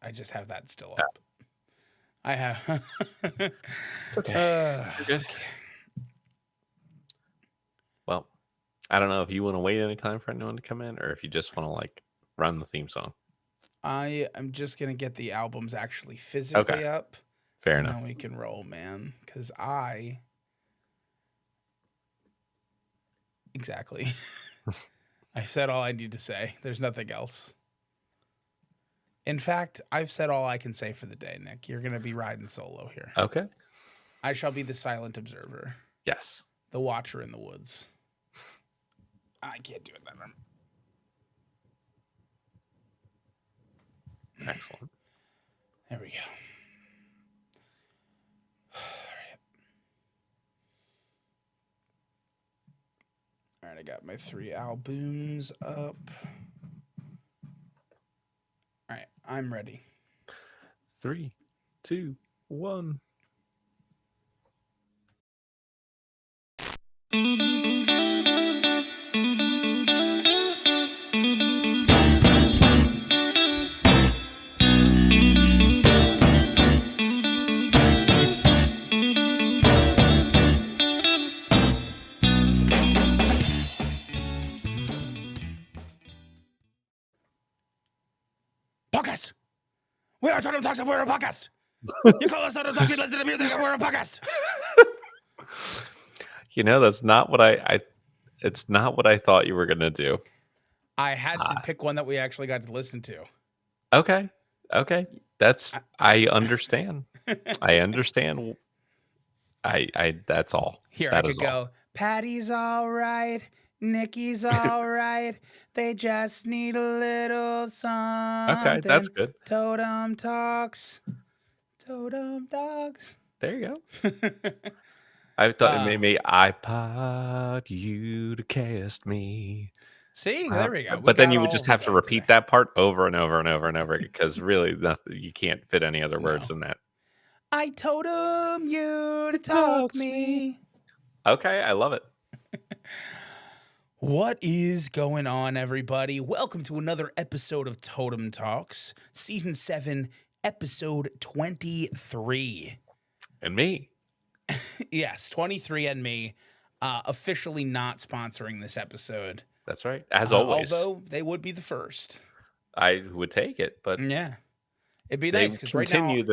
I just have that still Yeah, up. I have. it's okay. You're good. Okay. Well, I don't know if you want to wait any time for anyone to come in, or if you just want to like run the theme song. I am just gonna get the albums actually Okay, physically up, fair and enough. then we can roll, man. Because exactly. I said all I need to say. There's nothing else. In fact, I've said all I can say for the day, Nick. You're gonna be riding solo here. Okay. I shall be the silent observer, Yes. the watcher in the woods. I can't do it that way. Excellent. There we go. All right, I got my 3 albums up. All right, I'm ready. 3, 2, 1. Podcast. We are TotemTalks and we're a podcast. You call us TotemTalks, you listen to music, and we're a podcast. That's not what I. It's not what I thought you were gonna do. I had to Ah, pick one that we actually got to listen to. okay. Okay. I, I understand. I understand. That's all. Here, I That could is all. go, Patty's all right, Nikki's all right. They just need a little Okay, that's something. good. Totem Talks. Totem Dogs. There you go. I thought it made uh, me iPod you to cast me. See, there we go. We But then got you would all just of them have to going today. repeat that part over and over and over and over because really nothing, you can't fit any other words No. in that. I totem you to talk Talks me. me. Okay, I love it. What is going on, everybody? Welcome to another episode of Totem Talks, Season 7, Episode 23. And me. Yes, 23 and me, officially not sponsoring this episode, That's right. As always, although they would be the first. I would take it, but Yeah, it'd be they nice because right now, continue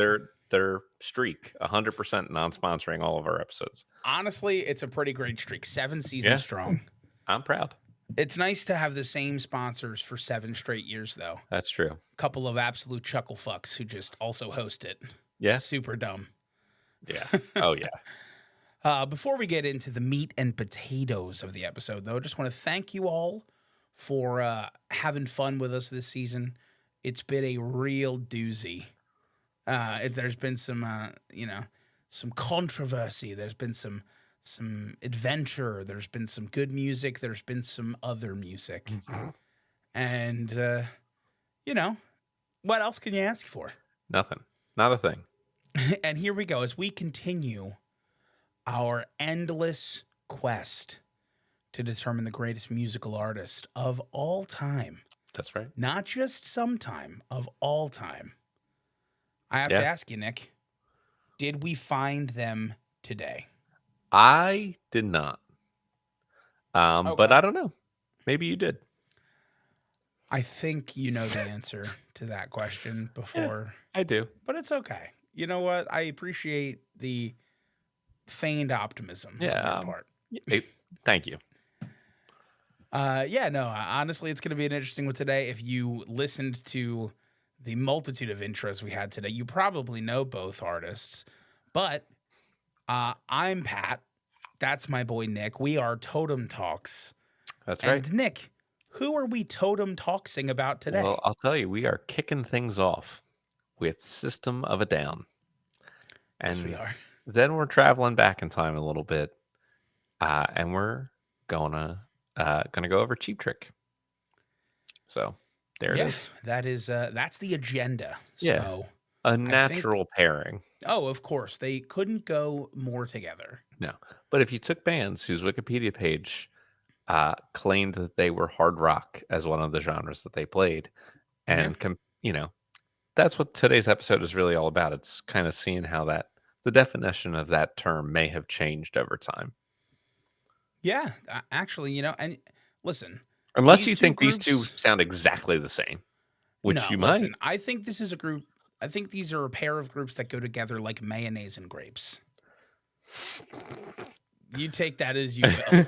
their streak 100% non-sponsoring all of our episodes. honestly, it's a pretty great streak. 7 seasons Yeah, strong. I'm proud. It's nice to have the same sponsors for 7 straight years, though. That's true. Couple of absolute chuckle fucks who just also host it. Yeah. Super dumb. Yeah. Oh yeah. Before we get into the meat and potatoes of the episode, though, I just want to thank you all for having fun with us this season. It's been a real doozy. There's been some controversy. There's been some adventure. There's been some good music. There's been some other music, and what else can you ask for? Nothing. Not a thing. And here we go as we continue our endless quest to determine the greatest musical artist of all time. That's right. Not just sometime, of all time. I have to Yeah. ask you, Nick, did we find them today? I did not. But Okay. I don't know. Maybe you did. I think you know the answer to that question Yeah, before, I do. but it's okay. You know what? I appreciate the feigned optimism on Yeah. your part. Thank you. Yeah, no, honestly, it's going to be an interesting one today. If you listened to the multitude of intros we had today, you probably know both artists. But I'm Pat. That's my boy Nick. We are Totem Talks. That's And right. Nick, who are we Totem Talksing about today? Well, I'll tell you, we are kicking things off with System of a Down. Yes, we And are. then we're traveling back in time a little bit. And we're gonna go over Cheap Trick. So there it is. That's the agenda. Yeah. So A natural pairing. Oh, of course. They couldn't go more together. No. But if you took bands whose Wikipedia page claimed that they were hard rock as one of the genres that they played, and that's what today's episode is really all about. It's kind of seeing how the definition of that term may have changed over time. Yeah, actually, and listen, Unless these you two think these two groups. sound exactly the same, which No, you might. listen. I think this is a group. I think these are a pair of groups that go together like mayonnaise and grapes. You take that as you will.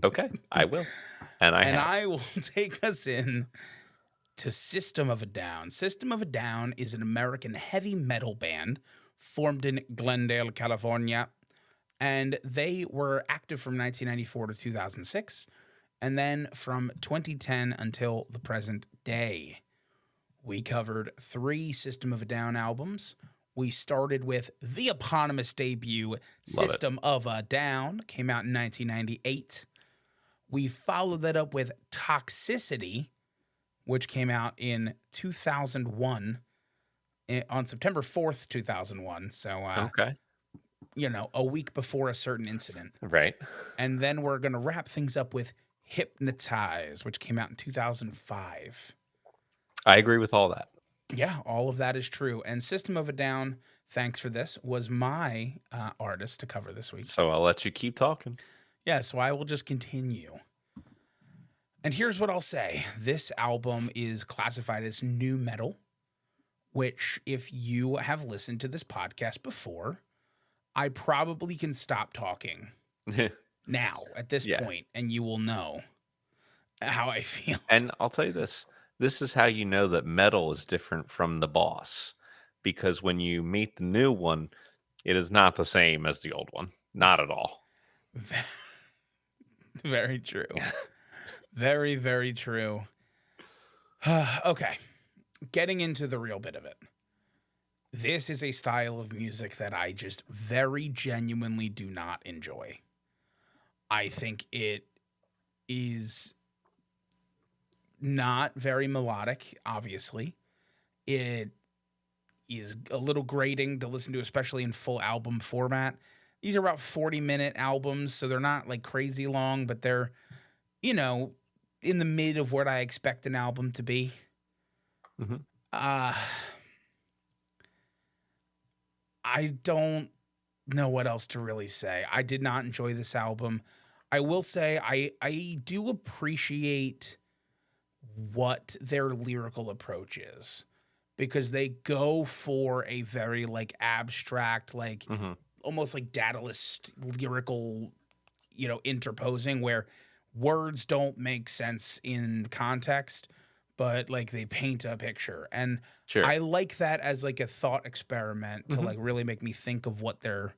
Okay, I will. And I And have. I will take us in to System of a Down. System of a Down is an American heavy metal band formed in Glendale, California. And they were active from 1994 to 2006, and then from 2010 until the present day. We covered 3 System of a Down albums. We started with the eponymous debut, Love it. System of a Down, came out in 1998. We followed that up with Toxicity, which came out in 2001, on September 4th, 2001. So, Okay. a week before a certain incident. Right. And then we're going to wrap things up with Hypnotize, which came out in 2005. I agree with all that. Yeah, all of that is true. And System of a Down, thanks for this, was my artist to cover this week. So I'll let you keep talking. Yeah, so I will just continue. And here's what I'll say. This album is classified as new metal, which, if you have listened to this podcast before, I probably can stop talking now at this Yeah. point, and you will know how I feel. And I'll tell you this. This is how you know that metal is different from the boss. Because when you meet the new one, it is not the same as the old one. Not at all. Very true. Very, very true. Okay. Getting into the real bit of it. This is a style of music that I just very genuinely do not enjoy. I think it is not very melodic, obviously. It is a little grating to listen to, especially in full album format. These are about 40-minute albums, so they're not like crazy long, but they're, in the mid of what I expect an album to be. Mm-hmm. I don't know what else to really say. I did not enjoy this album. I will say I do appreciate what their lyrical approach is, because they go for a very like abstract, like Mm-hmm. almost like Daedalus lyrical, interposing, where words don't make sense in context, but like they paint a picture. And Sure. I like that as like a thought experiment to Mhm. like really make me think of what they're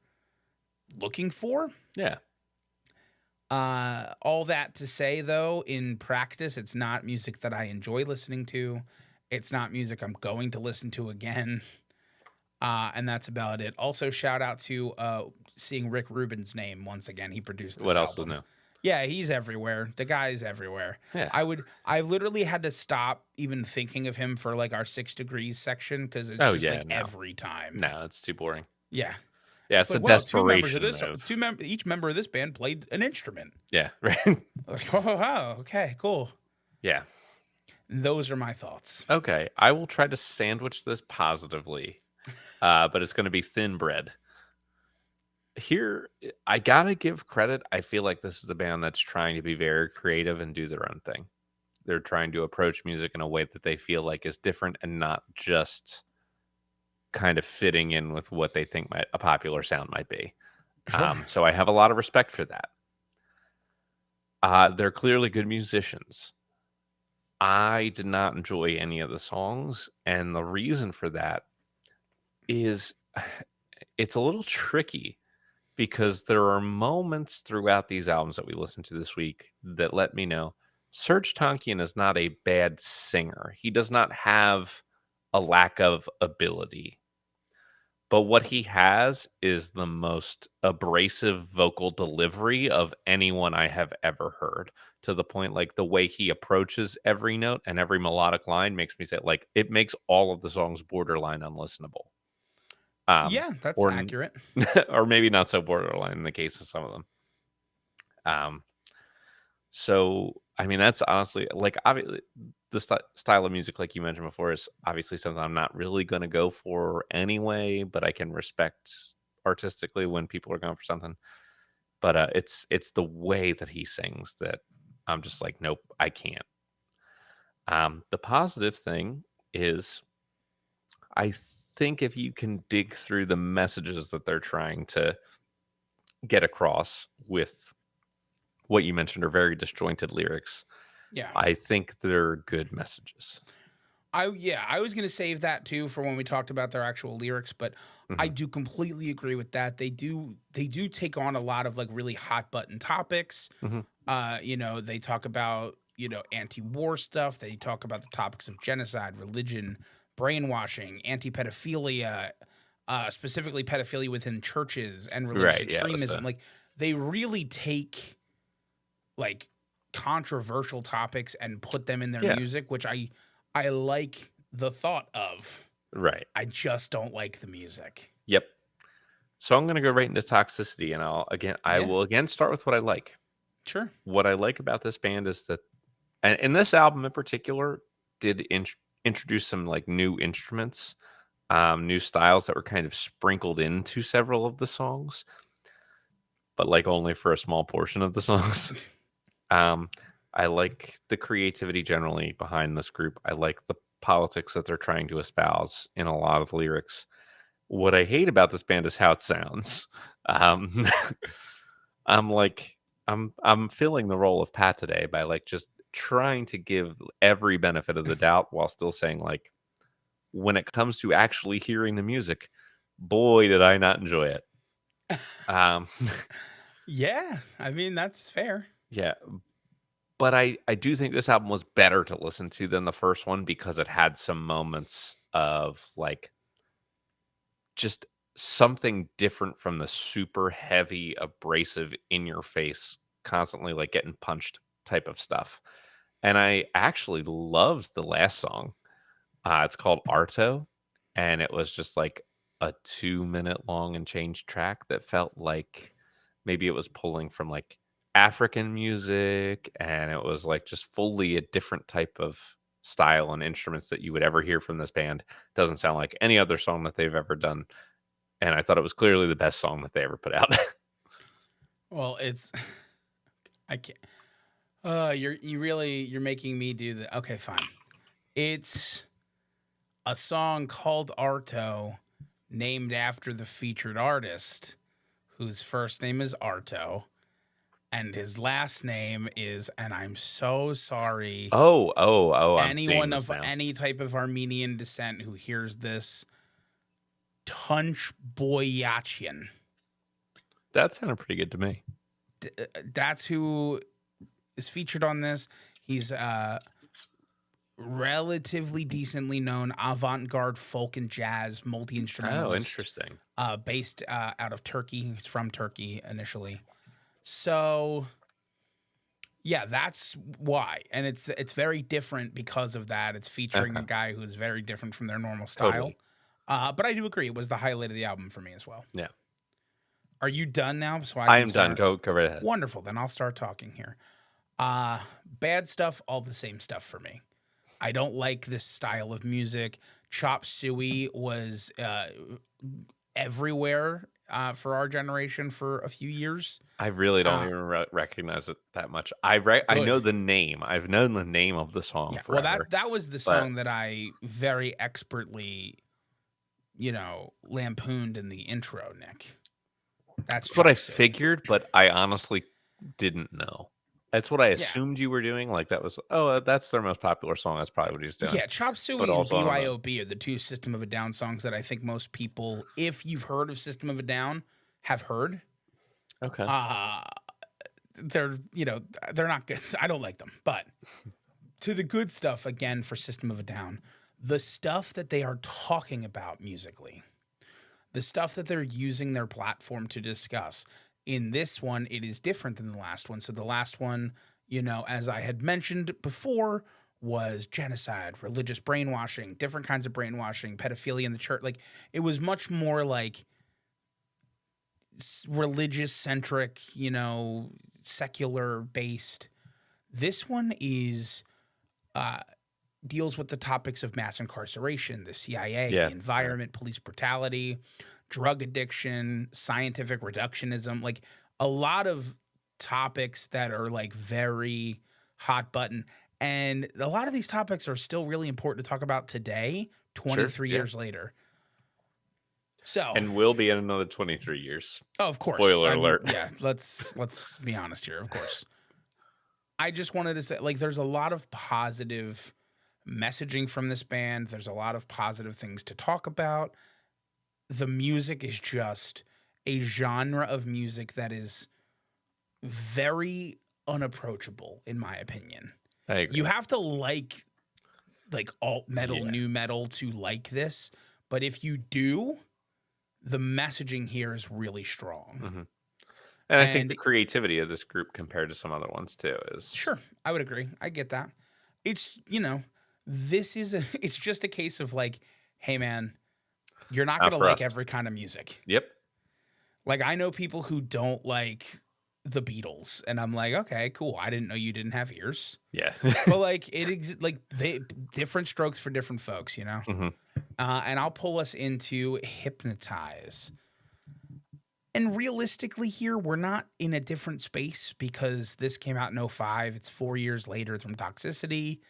looking for. Yeah. All that to say, though, in practice, it's not music that I enjoy listening to. It's not music I'm going to listen to again. And that's about it. Also, shout out to seeing Rick Rubin's name once again. He produced this What else is album. new? Yeah, he's everywhere. The guy's everywhere. Yeah. I literally had to stop even thinking of him for like our 6 Degrees section, because it's Oh, just yeah, like no. every time. No, it's too boring. Yeah. Yeah, it's Like, the well, two members of desperation this, each member of this band played an instrument. Yeah, right. Like, oh, wow, okay, cool. Yeah. Those are my thoughts. Okay, I will try to sandwich this positively, but it's going to be thin bread. Here, I gotta give credit. I feel like this is the band that's trying to be very creative and do their own thing. They're trying to approach music in a way that they feel like is different and not just kind of fitting in with what they think a popular sound might be. Sure. So I have a lot of respect for that. They're clearly good musicians. I did not enjoy any of the songs, and the reason for that is it's a little tricky because there are moments throughout these albums that we listened to this week that let me know Serge Tankian is not a bad singer. He does not have a lack of ability. But what he has is the most abrasive vocal delivery of anyone I have ever heard. To the point, like the way he approaches every note and every melodic line makes me say, like, it makes all of the songs borderline unlistenable. Yeah, that's Or accurate. or maybe not so borderline in the case of some of them. So I mean, that's honestly like obviously the style of music, like you mentioned before, is obviously something I'm not really going to go for anyway, but I can respect artistically when people are going for something. But it's the way that he sings that I'm just like, nope, I can't. The positive thing is, I think if you can dig through the messages that they're trying to get across with what you mentioned are very disjointed lyrics, Yeah. I think they're good messages. I was gonna save that too for when we talked about their actual lyrics, but I Mhm. do completely agree with that. They do take on a lot of like really hot button topics. Mhm. They talk about, anti-war stuff. They talk about the topics of genocide, religion, brainwashing, anti-pedophilia, specifically pedophilia within churches and religious Right, yeah, it was, extremism. Like they really take like controversial topics and put them in their yeah, music, which I like the thought of. right. I just don't like the music. Yep. So I'm gonna go right into toxicity, and I Yeah, will again start with what I like. sure. What I like about this band is that, and this album in particular did introduce some like new instruments, new styles that were kind of sprinkled into several of the songs, but like only for a small portion of the songs. Um, I like the creativity generally behind this group. I like the politics that they're trying to espouse in a lot of lyrics. What I hate about this band is how it sounds. Um, I'm like, I'm filling the role of Pat today by like just trying to give every benefit of the doubt while still saying like, when it comes to actually hearing the music, boy, did I not enjoy it. Um, Yeah, I mean that's fair. yeah, but I do think this album was better to listen to than the first one because it had some moments of like just something different from the super heavy, abrasive, in your face, constantly like getting punched type of stuff. And I actually loved the last song. It's called Arto, and it was just like a 2 minute long and change track that felt like maybe it was pulling from like African music, and it was like just fully a different type of style and instruments that you would ever hear from this band. Doesn't sound like any other song that they've ever done, and I thought it was clearly the best song that they ever put out. Well, it's I can't. You're making me do the. Okay, fine. It's a song called Arto, named after the featured artist, whose first name is Arto, and his last name is. And I'm so sorry, I'm seeing anyone this of now. any type of Armenian descent who hears this, Tunch Boyachian. That sounded pretty good to me. That's who is featured on this. He's relatively decently known avant-garde folk and jazz Oh, multi-instrumentalist, interesting. based out of Turkey. He's from Turkey initially. So yeah, that's why. And it's very different because of that. It's featuring a Okay, guy who's very different from their normal style. totally. But I do agree it was the highlight of the album for me as well. Yeah, Are you done now so I I can am done. start? Go right ahead. Wonderful. Then I'll start talking here. Bad stuff, all the same stuff for me. I don't like this style of music. Chop Suey was everywhere for our generation for a few years. I really don't Uh, even recognize it that much. I know Good. the name. I've known the name of the song Yeah. Well, forever, that was the but song that I very expertly, lampooned in the intro, Nick. That's it's what I Chop Suey. figured, but I honestly didn't know. That's what I Yeah. assumed you were doing. Like that was, that's their most popular song. That's probably what he's doing. Yeah, Chop But Suey and also, I don't know. BYOB are the two System of a Down songs that I think most people, if you've heard of System of a Down, have heard. Okay. Uh they're they're not good. I don't like them. But to the good stuff again for System of a Down, the stuff that they are talking about musically, the stuff that they're using their platform to discuss. In this one, it is different than the last one. So the last one, as I had mentioned before, was genocide, religious brainwashing, different kinds of brainwashing, pedophilia in the church. Like it was much more like religious centric, secular based. This one is uh deals with the topics of mass incarceration, the CIA, the Yeah, yeah, environment, police brutality, drug addiction, scientific reductionism, like a lot of topics that are like very hot button. And a lot of these topics are still really important to talk about today, sure, 23 yeah, years later. So, and will be in another 23 years. oh, of course. Spoiler I'm alert. yeah, let's be honest here, of course. I just wanted to say like there's a lot of positive messaging from this band. There's a lot of positive things to talk about. The music is just a genre of music that is very unapproachable in my opinion. I You agree. have to like alt metal, Yeah. new metal to like this, but if you do, the messaging here is really strong. Mhm. And I think the And creativity of this group compared to some other ones too is sure, I would agree. I get that. It's, this is a it's just a case of like, hey man, you're not not going to for like us. every kind of music. Yep. Like I know people who don't like the Beatles and I'm like, "Okay, cool. I didn't know you didn't have ears." Yeah. But like like they different strokes for different folks, you know? Mhm. And I'll pull us into Hypnotize. And realistically here, we're not in a different space because this came out in '05. It's 4 years later from Toxicity.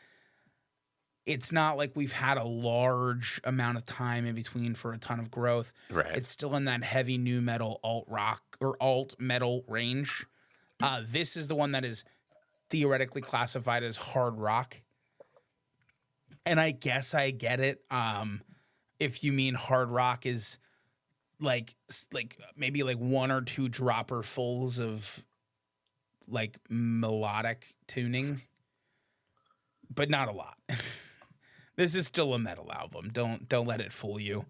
It's not like we've had a large amount of time in between for a ton of growth. Right. It's still in that heavy new metal, alt rock or alt metal range. This is the one that is theoretically classified as hard rock. And I guess I get it. If you mean hard rock is like maybe like one or two dropper fulls of like melodic tuning, but not a lot. This is still a metal album. Don't let it fool you.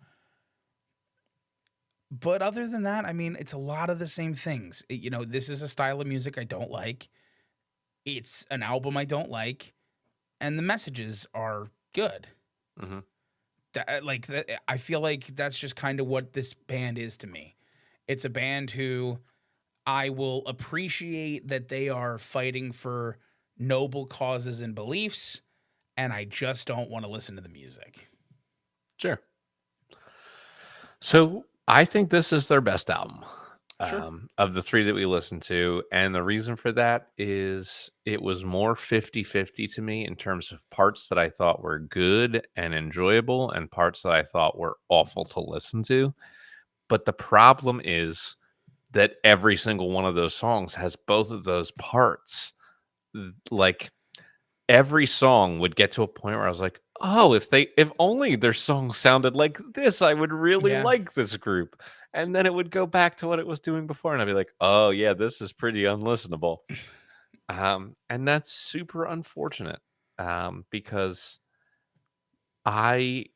But other than that, I mean, it's a lot of the same things. This is a style of music I don't like. It's an album I don't like, and the messages are good. Mhm. I feel like that's just kind of what this band is to me. It's a band who I will appreciate that they are fighting for noble causes and beliefs, and I just don't want to listen to the music. Sure. So, I think this is their best album, Sure. of the 3 that we listened to, and the reason for that is it was more 50-50 to me in terms of parts that I thought were good and enjoyable and parts that I thought were awful to listen to, but the problem is that every single one of those songs has both of those parts. Like, every song would get to a point where I was like, "Oh, if only their song sounded like this, I would really Yeah. like this group." And then it would go back to what it was doing before, and I'd be like, "Oh, yeah, this is pretty unlistenable." And that's super unfortunate, because I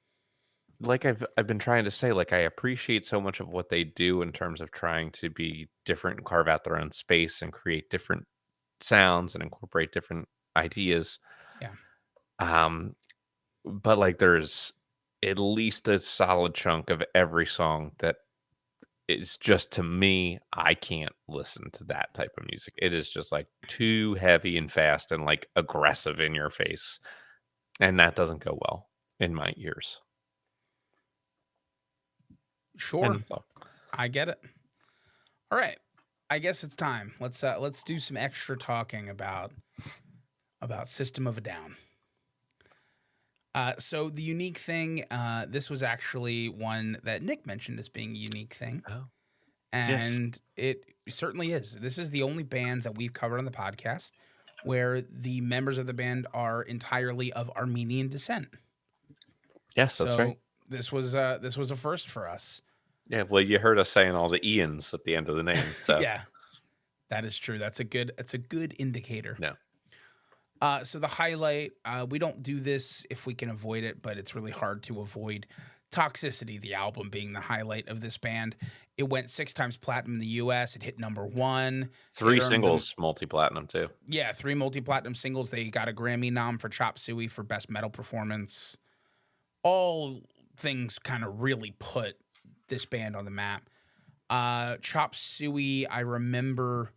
I've been trying to say, like, I appreciate so much of what they do in terms of trying to be different and carve out their own space and create different sounds and incorporate different ideas. Yeah. Um, but, like, there's at least a solid chunk of every song that is just to me, I can't listen to that type of music. It is just, like, too heavy and fast and, like, aggressive in your face, and that doesn't go well in my ears. Sure. And so I get it. All right. I guess it's time. Let's do some extra talking about System of a Down. So the unique thing, this was actually one that Nick mentioned as being a unique thing, Oh, yes. and it certainly is. This is the only band that we've covered on the podcast where the members of the band are entirely of Armenian descent. Yes, that's right. So this was a first for us. Yeah, well, you heard us saying all the Ians at the end of the name, so Yeah, that is true. That's a good indicator. no. So the highlight, we don't do this if we can avoid it, but it's really hard to avoid Toxicity, the album being the highlight of this band. It went 6 times platinum in the US. It hit number one. It 3 earned them, singles multi-platinum too. yeah, 3 multi-platinum singles. They got a Grammy nom for Chop Suey for Best Metal Performance. All things kind of really put this band on the map. Chop Suey, I remember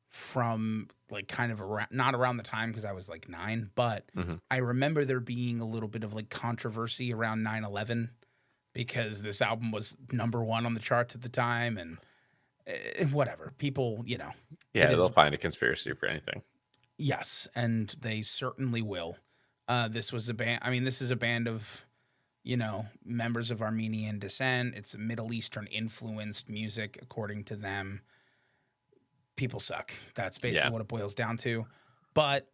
from like kind of around, not around the time because I was like 9, but Mhm. I remember there being a little bit of like controversy around 9/11 because this album was number 1 on the charts at the time and whatever. People, it Yeah, they'll is. find a conspiracy for anything. Yes, and they certainly will. This was a band. I mean, this is a band of, members of Armenian descent. It's Middle Eastern influenced music, according to them. People suck. That's basically Yeah. what it boils down to. But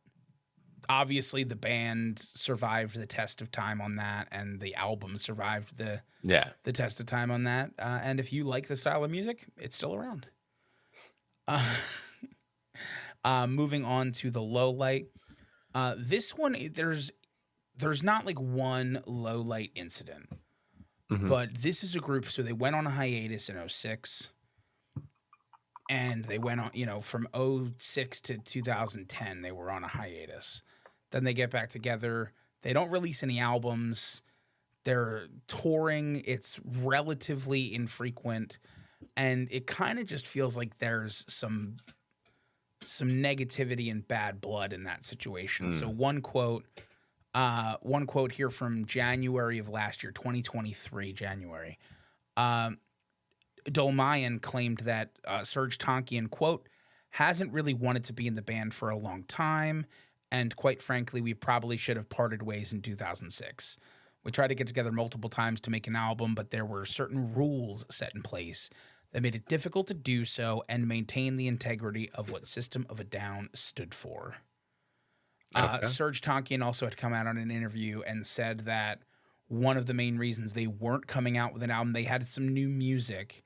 obviously, the band survived the test of time on that, and the album survived Yeah. the test of time on that. And if you like the style of music, it's still around. Uh, moving on to the low light. This one, there's not like one low light incident, Mhm. but this is a group. So they went on a hiatus in '06, and they went on, from '06 to 2010, they were on a hiatus. Then they get back together. They don't release any albums. They're touring. It's relatively infrequent. And it kind of just feels like there's some negativity and bad blood in that situation. So Mm. one quote here from January of last year, 2023, January. Um, Dolmayan claimed that Serge Tankian, quote, hasn't really wanted to be in the band for a long time. And quite frankly, we probably should have parted ways in 2006. We tried to get together multiple times to make an album, but there were certain rules set in place that made it difficult to do so and maintain the integrity of what System of a Down stood for. Okay. Serge Tankian also had come out on an interview and said that one of the main reasons they weren't coming out with an album, they had some new music,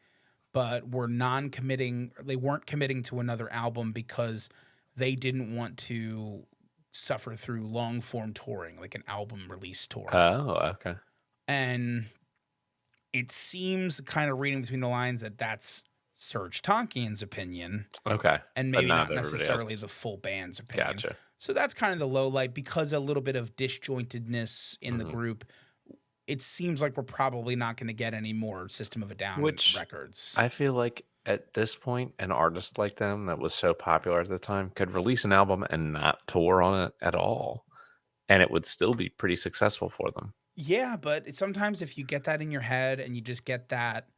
but were non-committing. They weren't committing to another album because they didn't want to suffer through long-form touring, like an album release tour. Oh, okay. And it seems, kind of reading between the lines, that that's Serge Tankian's opinion Okay. and But maybe not not everybody necessarily else. the full band's opinion. Gotcha. So that's kind of the low light because a little bit of disjointedness in the Mhm. group. It seems like we're probably not going to get any more System of a Down Which records. I feel like at this point, an artist like them that was so popular at the time could release an album and not tour on it at all, and it would still be pretty successful for them. Yeah, but sometimes if you get that in your head and you just get that,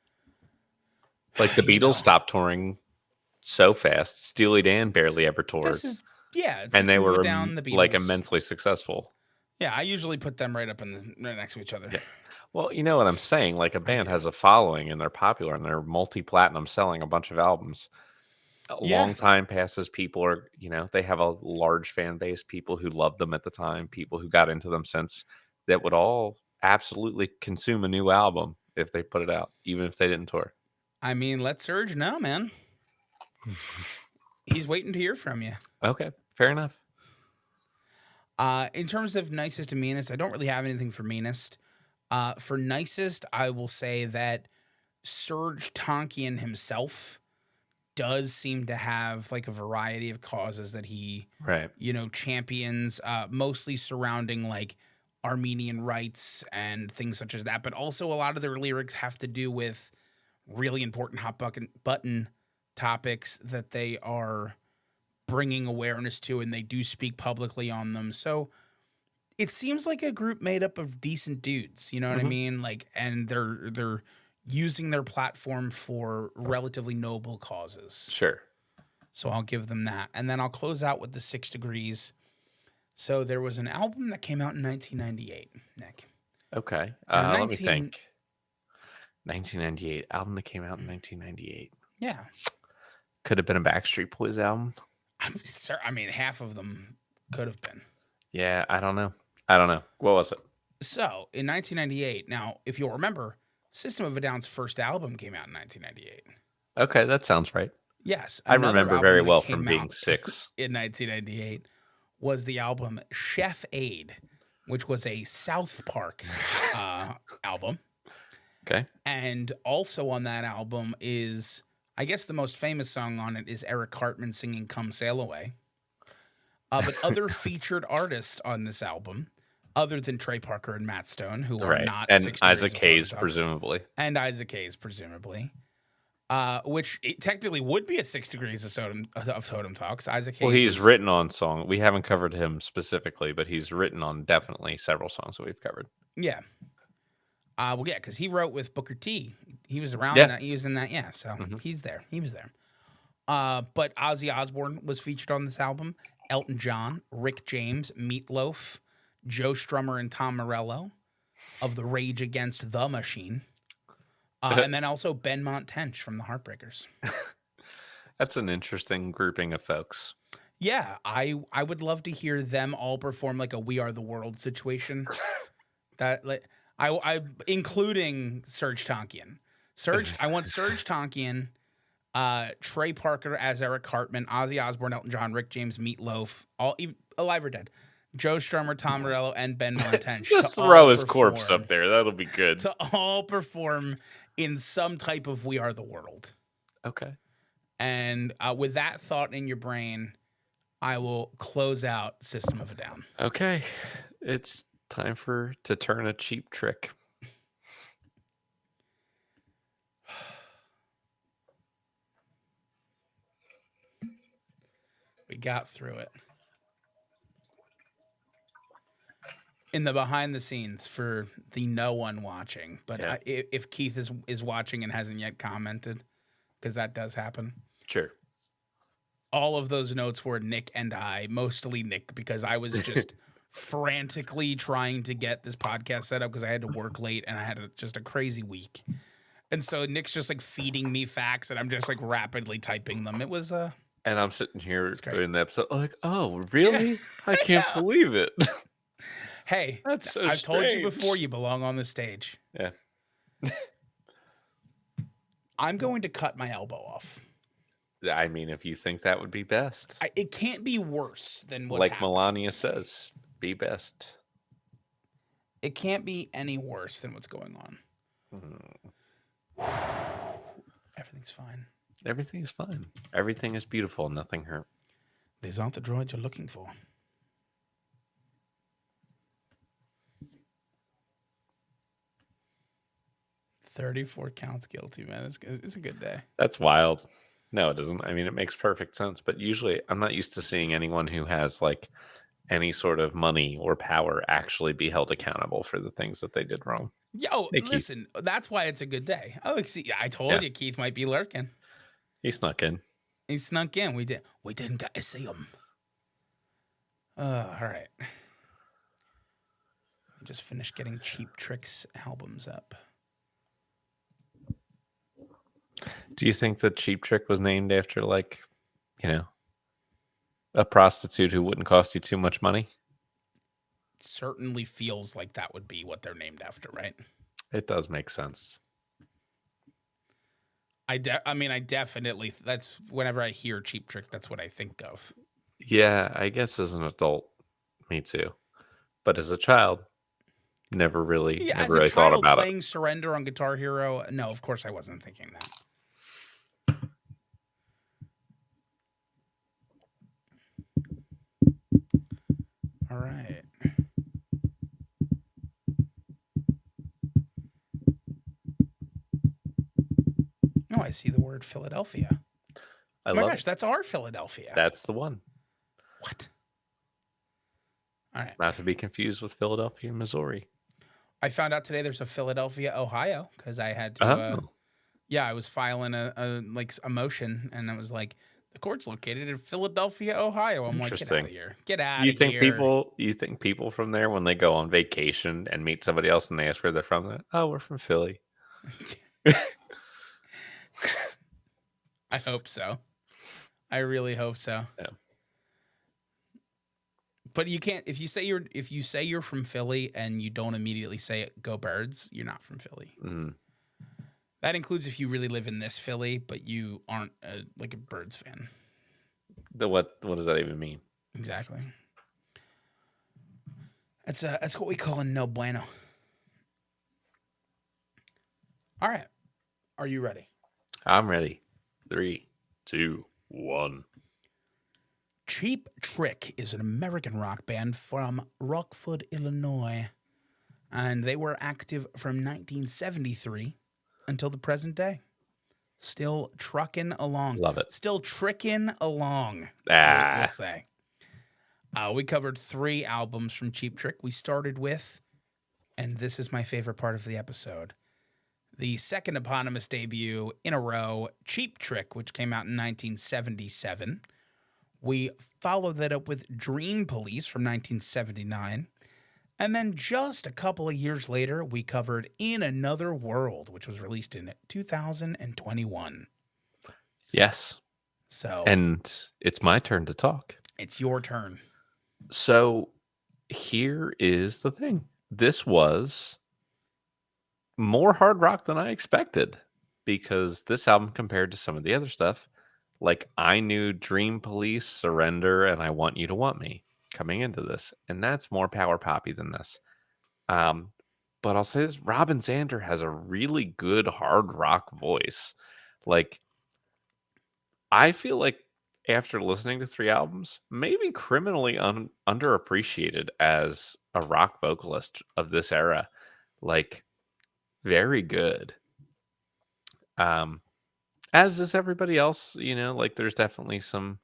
Like the you Beatles know, stopped touring so fast. Steely Dan barely ever toured, this is, yeah, and they System of a were Down, the like Beatles. immensely successful. Yeah, I usually put them right up in right next to each other. Yeah. Well, you know what I'm saying? Like a I band do. has a following and they're popular and they're multi-platinum selling a bunch of albums. A Yeah, long time passes, people are, they have a large fan base, people who loved them at the time, people who got into them since, that would all absolutely consume a new album if they put it out, even if they didn't tour. I mean, let Surge know, man. He's waiting to hear from you. Okay, fair enough. In terms of nicest and meanest, I don't really have anything for meanest. For nicest, I will say that Serge Tankian himself does seem to have like a variety of causes that he, Right. champions, mostly surrounding like Armenian rights and things such as that. But also, a lot of their lyrics have to do with really important hot button topics that they are bringing awareness to, and they do speak publicly on them. So it seems like a group made up of decent dudes, you know what I Hmm. mean? Like, and they're using their platform for relatively noble causes. Sure. So I'll give them that. And then I'll close out with the 6 degrees. So there was an album that came out in 1998, Nick. Okay. Now Let me 19 think. 1998 album that came out in 1998. yeah. Could have been a Backstreet Boys album. I mean half of them could have been. Yeah, I don't know. I don't know. What was it? So, in 1998, now if you'll remember, System of a Down's first album came out in 1998. Okay, that sounds right. Yes, I another remember very album that well from came being out 6. in 1998 was the album Chef Aid, which was a South Park album. Okay. And also on that album is, I guess the most famous song on it is Eric Cartman singing Come Sail Away. But other featured artists on this album, other than Trey Parker and Matt Stone, who are Right. not And 6 degrees Isaac of Hayes, TotemTalks, presumably. and Isaac Hayes, presumably. which it technically would be a 6 degrees of Totem Talks. Isaac Well, Hayes he's was, written on song. We haven't covered him specifically, but he's written on definitely several songs that we've covered. yeah. Well, yeah, because he wrote with Booker T. He was around Yeah. that. He was in that. Yeah, so Mhm. he's there. He was there. But Ozzy Osbourne was featured on this album. Elton John, Rick James, Meatloaf, Joe Strummer, and Tom Morello of the Rage Against the Machine. And then also Benmont Tench from the Heartbreakers. That's an interesting grouping of folks. Yeah, I would love to hear them all perform like a We Are the World situation. That like I including Serge Tankian. I want Serge Tankian, Trey Parker as Eric Cartman, Ozzy Osbourne, Elton John, Rick James, Meatloaf, all even, alive or dead. Joe Strummer, Tom Morello, and Ben Montench to Just all throw his corpse perform up there. That'll be good. in some type of We Are the World. Okay. And with that thought in your brain, I will close out System of a Down. Okay. It's time to turn a cheap trick. We got through it. In the behind the scenes for the no one watching, but Yeah. if Keith is watching and hasn't yet commented, because that does happen. Sure. All of those notes were Nick and I, mostly Nick, because I was just frantically trying to get this podcast set up because I had to work late and I had just a crazy week. And so Nick's just like feeding me facts and I'm just like rapidly typing them. It was And I'm sitting here great. in the episode like, oh, really? I can't Yeah. believe it. Hey, That's so I've told you strange. before, you belong on the stage. Yeah. I'm going to cut my elbow off. I mean, if you think that would be best. It can't be worse than what's Like happening Melania to me. says, be best. It can't be any worse than what's going on. Everything's fine. Everything is fine. Everything is beautiful. Nothing hurt. These aren't the droids you're looking for. $34 counts guilty, man. It's a good day. That's wild. No, it doesn't. I mean, it makes perfect sense. But usually, I'm not used to seeing anyone who has like any sort of money or power actually be held accountable for the things that they did wrong. Yo, Hey, Keith. listen, that's why it's a good day. Oh, see, I told you Keith might be lurking. He snuck in. He snuck in. We didn't get to see him. All right. I just finished getting Cheap Tricks albums up. Do you think the Cheap Trick was named after, like, a prostitute who wouldn't cost you too much money? It certainly feels like that would be what they're named after, right? It does make sense. I definitely, that's whenever I hear Cheap Trick, that's what I think of. Yeah, I guess as an adult, me too. But as a child, never really thought about it. Playing Surrender on Guitar Hero, no, of course I wasn't thinking that. All right. Oh, I see the word Philadelphia. Oh my gosh, that's our Philadelphia. That's the one. What? All right. Not to be confused with Philadelphia, Missouri. I found out today there's a Philadelphia, Ohio, because I had to. I was filing a motion, and it was like the court's located in Philadelphia, Ohio. I'm like, get out of here, get out of here. You think people from there, when they go on vacation and meet somebody else and they ask where they're from, oh, we're from Philly. I hope so. I really hope so. Yeah. But you can't if you say you're from Philly and you don't immediately say go Birds, you're not from Philly. Mm. That includes if you really live in this Philly, but you aren't a Birds fan. What does that even mean? Exactly. That's what we call a no bueno. All right. Are you ready? I'm ready. 3, 2, 1. Cheap Trick is an American rock band from Rockford, Illinois, and they were active from 1973 until the present day. Still trucking along. Love it. Still tricking along, we'll Ah, say. We covered 3 albums from Cheap Trick. We started with, and this is my favorite part of the episode, the second eponymous debut in a row, Cheap Trick, which came out in 1977. We followed that up with Dream Police from 1979. And then just a couple of years later, we covered In Another World, which was released in 2021. yes. So And it's my turn to talk. it's your turn. So here is the thing. This was more hard rock than I expected because this album compared to some of the other stuff, like I knew Dream Police, Surrender, and I Want You to Want Me coming into this, and that's more power poppy than this. Um, but I'll say this: Robin Zander has a really good hard rock voice. Like I feel like after listening to 3 albums, maybe criminally underappreciated as a rock vocalist of this era. Like very good. Um, as is everybody else, like there's definitely some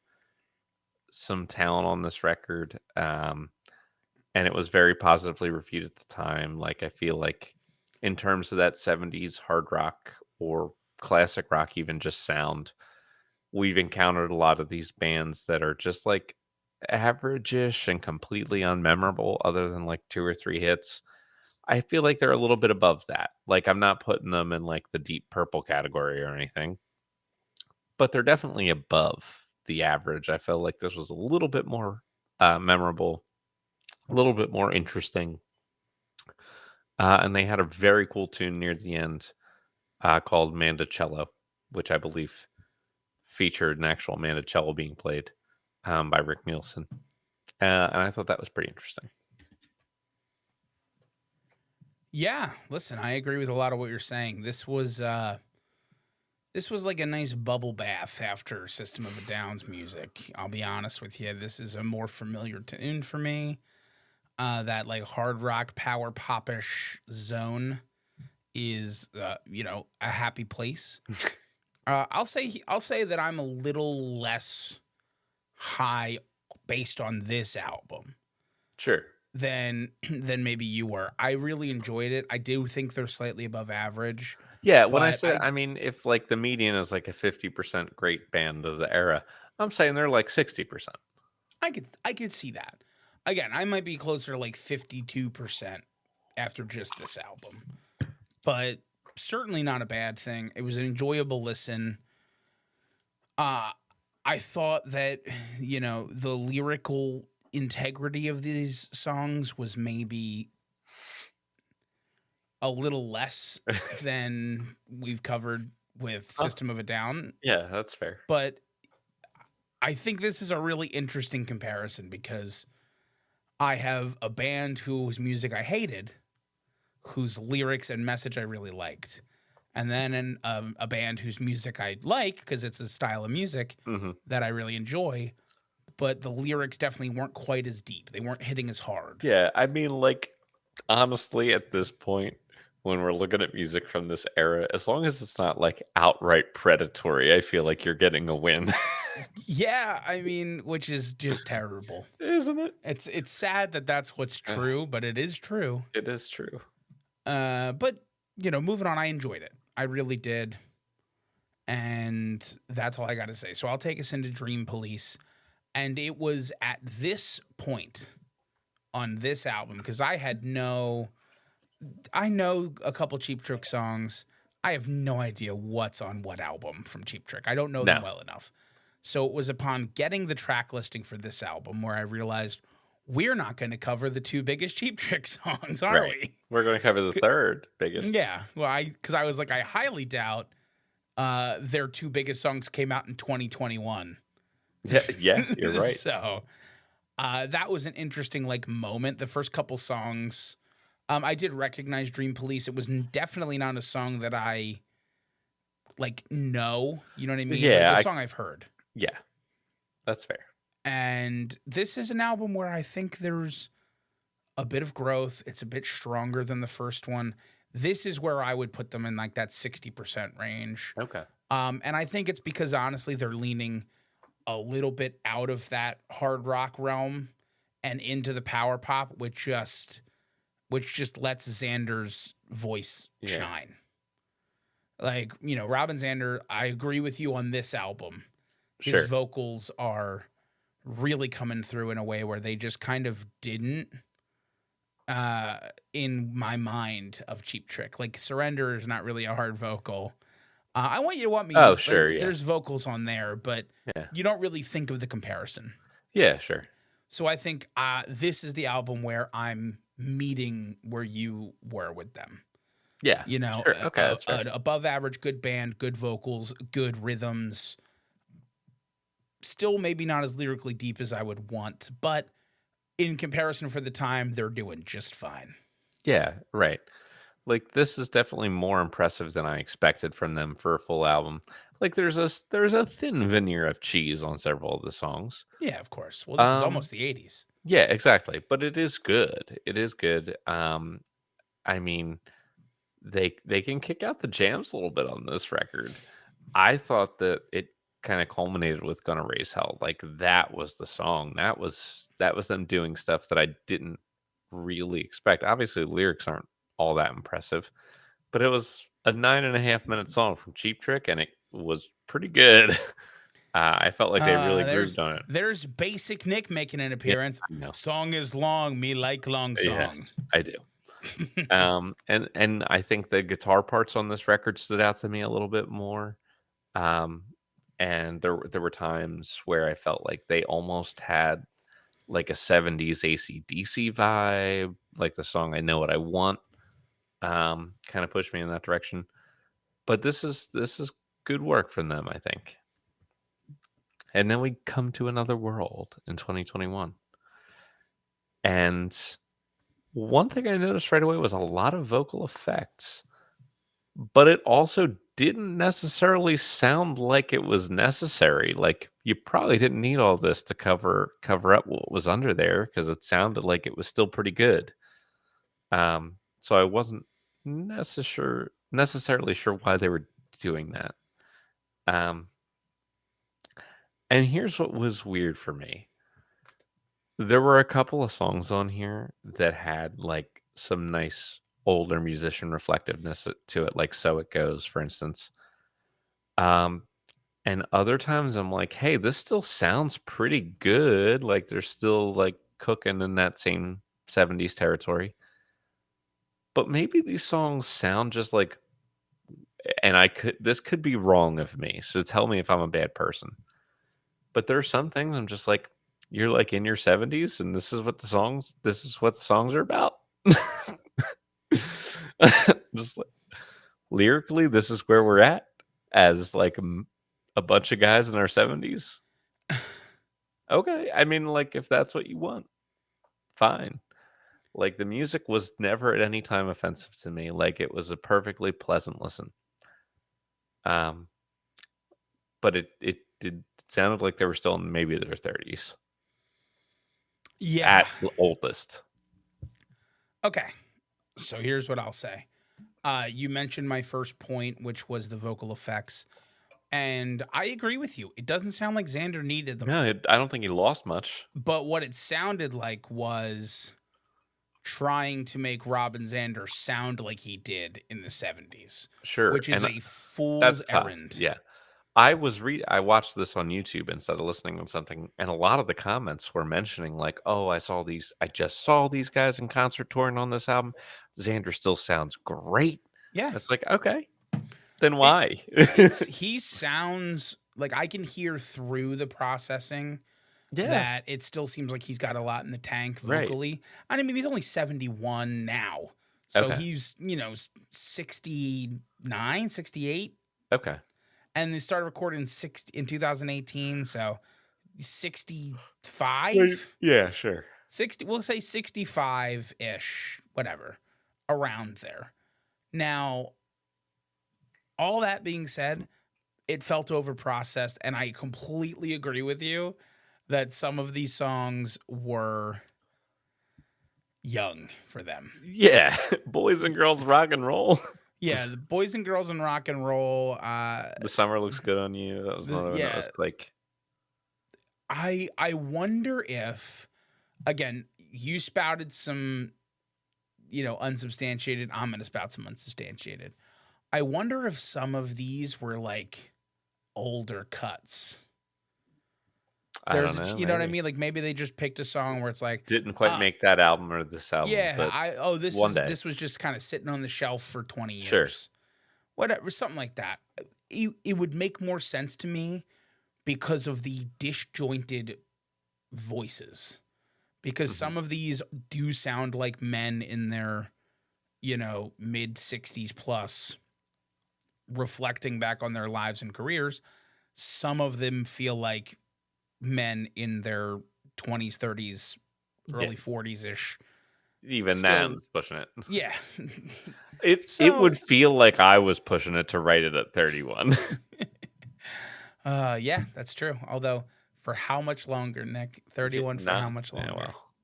talent on this record. And it was very positively reviewed at the time. Like I feel like in terms of that 70s hard rock or classic rock even just sound, we've encountered a lot of these bands that are just like average-ish and completely unmemorable other than like 2 or 3 hits. I feel like they're a little bit above that. Like I'm not putting them in like the Deep Purple category or anything, but they're definitely above the average. I felt like this was a little bit more memorable, a little bit more interesting. And they had a very cool tune near the end called Mandocello, which I believe featured an actual mandocello being played by Rick Nielsen. And I thought that was pretty interesting. Yeah, listen, I agree with a lot of what you're saying. This was like a nice bubble bath after System of a Down's music. I'll be honest with you. This is a more familiar tune for me. That like hard rock power popish zone is a happy place. I'll say that I'm a little less high based on this album Sure. than maybe you were. I really enjoyed it. I do think they're slightly above average, Yeah, when I but say, I mean, if like the median is like a 50% great band of the era, I'm saying they're like 60%. I could see that. Again, I might be closer to like 52% after just this album. But certainly not a bad thing. It was an enjoyable listen. Uh I thought that the lyrical integrity of these songs was maybe a little less than we've covered with Huh. System of a Down, Yeah, that's fair. but I think this is a really interesting comparison because I have a band whose music I hated, whose lyrics and message I really liked, and then a band whose music I like because it's a style of music Hmm. that I really enjoy, but the lyrics definitely weren't quite as deep. They weren't hitting as hard. Yeah, I mean, like, honestly, at this point, when we're looking at music from this era, as long as it's not like outright predatory, I feel like you're getting a win, Yeah, I mean, which is just terrible. isn't it? It's sad that that's what's true, but it is true. It is true. But moving on, I enjoyed it. I really did. And that's all I got to say. So I'll take us into Dream Police. And it was at this point on this album, because I know a couple Cheap Trick songs. I have no idea what's on what album from Cheap Trick. I don't know them No, well enough. So it was upon getting the track listing for this album where I realized we're not going to cover the 2 biggest Cheap Trick songs, are right. we? We're going to cover the third biggest. Yeah. Well, because I was like, I highly doubt their 2 biggest songs came out in 2021. Yeah, yeah, you're right. So that was an interesting like moment. The first couple songs, I did recognize Dream Police. It was definitely not a song that I like know. You know what I mean? But it's Yeah, a song I've heard. yeah, that's fair. And this is an album where I think there's a bit of growth. It's a bit stronger than the first one. This is where I would put them in like that 60% range. Okay. And I think it's because honestly they're leaning a little bit out of that hard rock realm and into the power pop, which just lets Xander's voice Yeah. shine. Like, Robin Zander, I agree with you on this album. His Sure. vocals are really coming through in a way where they just kind of didn't uh in my mind of Cheap Trick. Like Surrender is not really a hard vocal. I Want You to Want Me Oh, is sure. Yeah. there's vocals on there, but Yeah. you don't really think of the comparison. Yeah. Sure. So I think this is the album where I'm meeting where you were with them. Yeah. Sure. Okay. That's fair. An above average, good band, good vocals, good rhythms. Still, maybe not as lyrically deep as I would want, but in comparison for the time, they're doing just fine. Yeah. Right. Like this is definitely more impressive than I expected from them for a full album. Like there's a thin veneer of cheese on several of the songs. Yeah, of course. Well, this is Um almost the 80s. yeah, exactly. But it is good. It is good. I mean, they can kick out the jams a little bit on this record. I thought that it kind of culminated with Gonna Raise Hell. Like that was the song. That was them doing stuff that I didn't really expect. Obviously, the lyrics aren't all that impressive, but it was a 9.5 minute song from Cheap Trick, and it was pretty good. I felt like they really There's grooved on it. there's Basic Nick making an Yeah, appearance. I know. Song is long, me like long song. Yes, I do. And I think the guitar parts on this record stood out to me a little bit more. Um, and there were times where I felt like they almost had like a 70s AC/DC vibe, like the song I Know What I Want, kind of pushed me in that direction. But this is good work from them, I think. And then we come to Another World in 2021. And one thing I noticed right away was a lot of vocal effects, but it also didn't necessarily sound like it was necessary. Like you probably didn't need all this to cover up what was under there because it sounded like it was still pretty good. So I wasn't necessarily sure why they were doing that. Um, and here's what was weird for me. There were a couple of songs on here that had like some nice older musician reflectiveness to it, like So It Goes, for instance. Um, and other times I'm like, hey, this still sounds pretty good. Like they're still like cooking in that same 70s territory. But maybe these songs sound just like, and this could be wrong of me. So tell me if I'm a bad person. But there are some things I'm just like, you're like in your 70s and this is what the songs are about. Just like, lyrically, this is where we're at as like a bunch of guys in our 70s. Okay, I mean, like if that's what you want, fine. Like the music was never at any time offensive to me. Like it was a perfectly pleasant listen. Um, but it sounded like they were still in maybe their 30s Yeah. at the oldest. Okay. So here's what I'll say. You mentioned my first point, which was the vocal effects, and I agree with you. It doesn't sound like Xander needed them, No, I don't think he lost much. but what it sounded like was trying to make Robin Zander sound like he did in the 70s, Sure, which is and a fool's that's tough. errand. Yeah. I watched this on YouTube instead of listening on something, and a lot of the comments were mentioning like, "Oh, I just saw these guys in concert touring on this album. Xander still sounds great." Yeah. It's like, "Okay, then It why?" it's he sounds like I can hear through the processing Yeah, that it still seems like he's got a lot in the tank right. vocally. And I mean, he's only 71 now. So Okay, he's, 69, 68, okay. and they started recording in 2018, so Right. 65, Yeah, sure. 60, we'll say 65-ish, whatever, around there. Now, all that being said, it felt overprocessed, and I completely agree with you that some of these songs were young for them. Yeah, boys and girls rock and roll. Yeah, the Boys and Girls in Rock and Roll. The Summer Looks Good on You. That was another one that Yeah, was like, I wonder if, again, you spouted some, unsubstantiated. I'm gonna spout some unsubstantiated. I wonder if some of these were like older cuts. I don't There's know, you know what I maybe. mean? Like maybe they just picked a song where it's like, Didn't quite uh, make that album or this album, yeah, but this one is day. this was just kind of sitting on the shelf for 20 Sure. years. Whatever, something like that. It would make more sense to me because of the disjointed voices. Because Mhm. some of these do sound like men in their, mid 60s plus, reflecting back on their lives and careers. Some of them feel like men in their 20s, 30s, Yeah, early 40s ish. even that Still, is pushing it. yeah. It would So, feel like I was pushing it to write it at 31. yeah, that's true. Although, for how much longer, Nick? 31 for how Not much yeah, longer? well.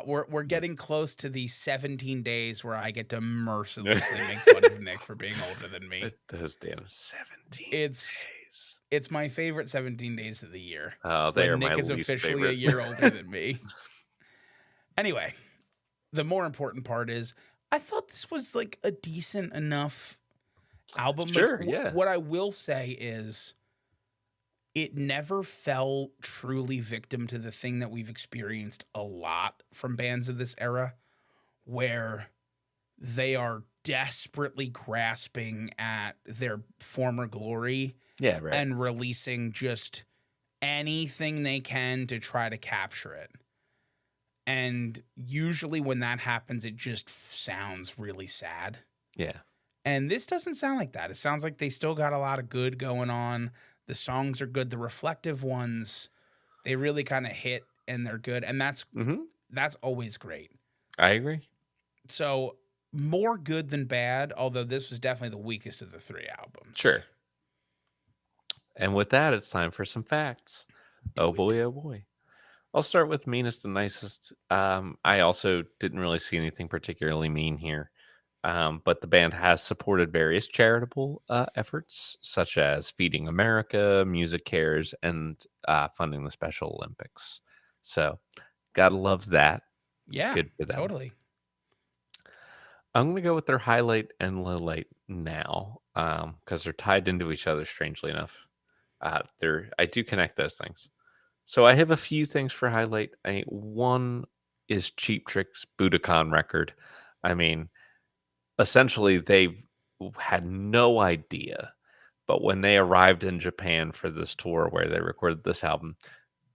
We're getting close to the 17 days where I get to mercilessly make fun of Nick for being older than me. Those damn 17 It's days. it's my favorite 17 days of the year Oh, they are when my Nick is least officially a favorite. year older than me. Anyway, the more important part is I thought this was like a decent enough album. Like Sure, yeah. what I will say is it never fell truly victim to the thing that we've experienced a lot from bands of this era where they are desperately grasping at their former glory Yeah, right. and releasing just anything they can to try to capture it. And usually when that happens, it just sounds really sad. Yeah. And this doesn't sound like that. It sounds like they still got a lot of good going on. The songs are good. The reflective ones, they really kind of hit and they're good. And Mhm. that's always great. I agree. So more good than bad, although this was definitely the weakest of the three albums. Sure. And with that, it's time for some facts. Oh Do it. boy, oh boy. I'll start with meanest and nicest. I also didn't really see anything particularly mean here. But the band has supported various charitable efforts, such as Feeding America, Music Cares, and funding the Special Olympics. So, gotta love that. Yeah, Good for them. totally. I'm going to go with their highlight and low light now because they're tied into each other, strangely enough. I do connect those things. So I have a few things for highlight. One is Cheap Trick's Budokan record. I mean, essentially, they had no idea, but when they arrived in Japan for this tour where they recorded this album,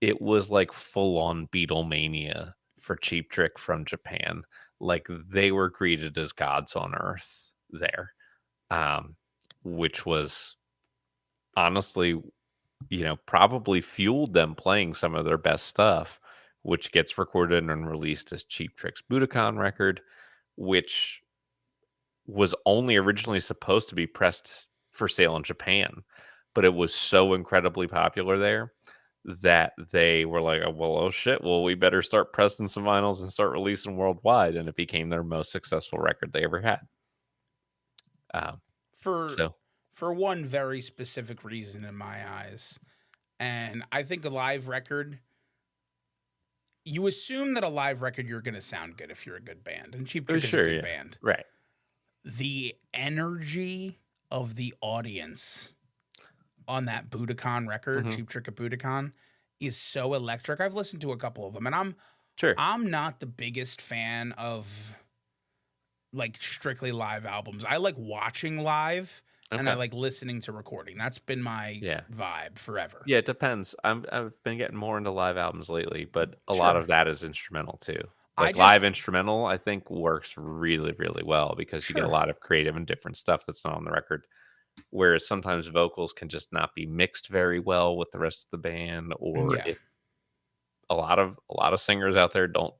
it was like full on Beatlemania for Cheap Trick from Japan. Like they were greeted as gods on earth there, um, which was honestly, probably fueled them playing some of their best stuff, which gets recorded and released as Cheap Trick's Budokan record, which was only originally supposed to be pressed for sale in Japan, but it was so incredibly popular there that they were like, "Oh, well, oh shit, well, we better start pressing some vinyls and start releasing worldwide," and it became their most successful record they ever had. Um, For so for one very specific reason in my eyes. And I think a live record, you assume that a live record you're going to sound good if you're a good band, and Cheap Trick is a sure, good yeah, band. right, The energy of the audience on that Budokan record, hmm Cheap Trick of Budokan, is so electric. I've listened to a couple of them, and sure, I'm not the biggest fan of like strictly live albums. I like watching live and I okay, like listening to recording. That's been my yeah. vibe forever. Yeah, it depends. I've been getting more into live albums lately, but a lot Sure. of that is instrumental too. I Like live just instrumental, I think works really, really well because you get a sure. lot of creative and different stuff that's not on the record. Whereas sometimes vocals can just not be mixed very well with the rest of the band, or Yeah. if a lot of singers out there don't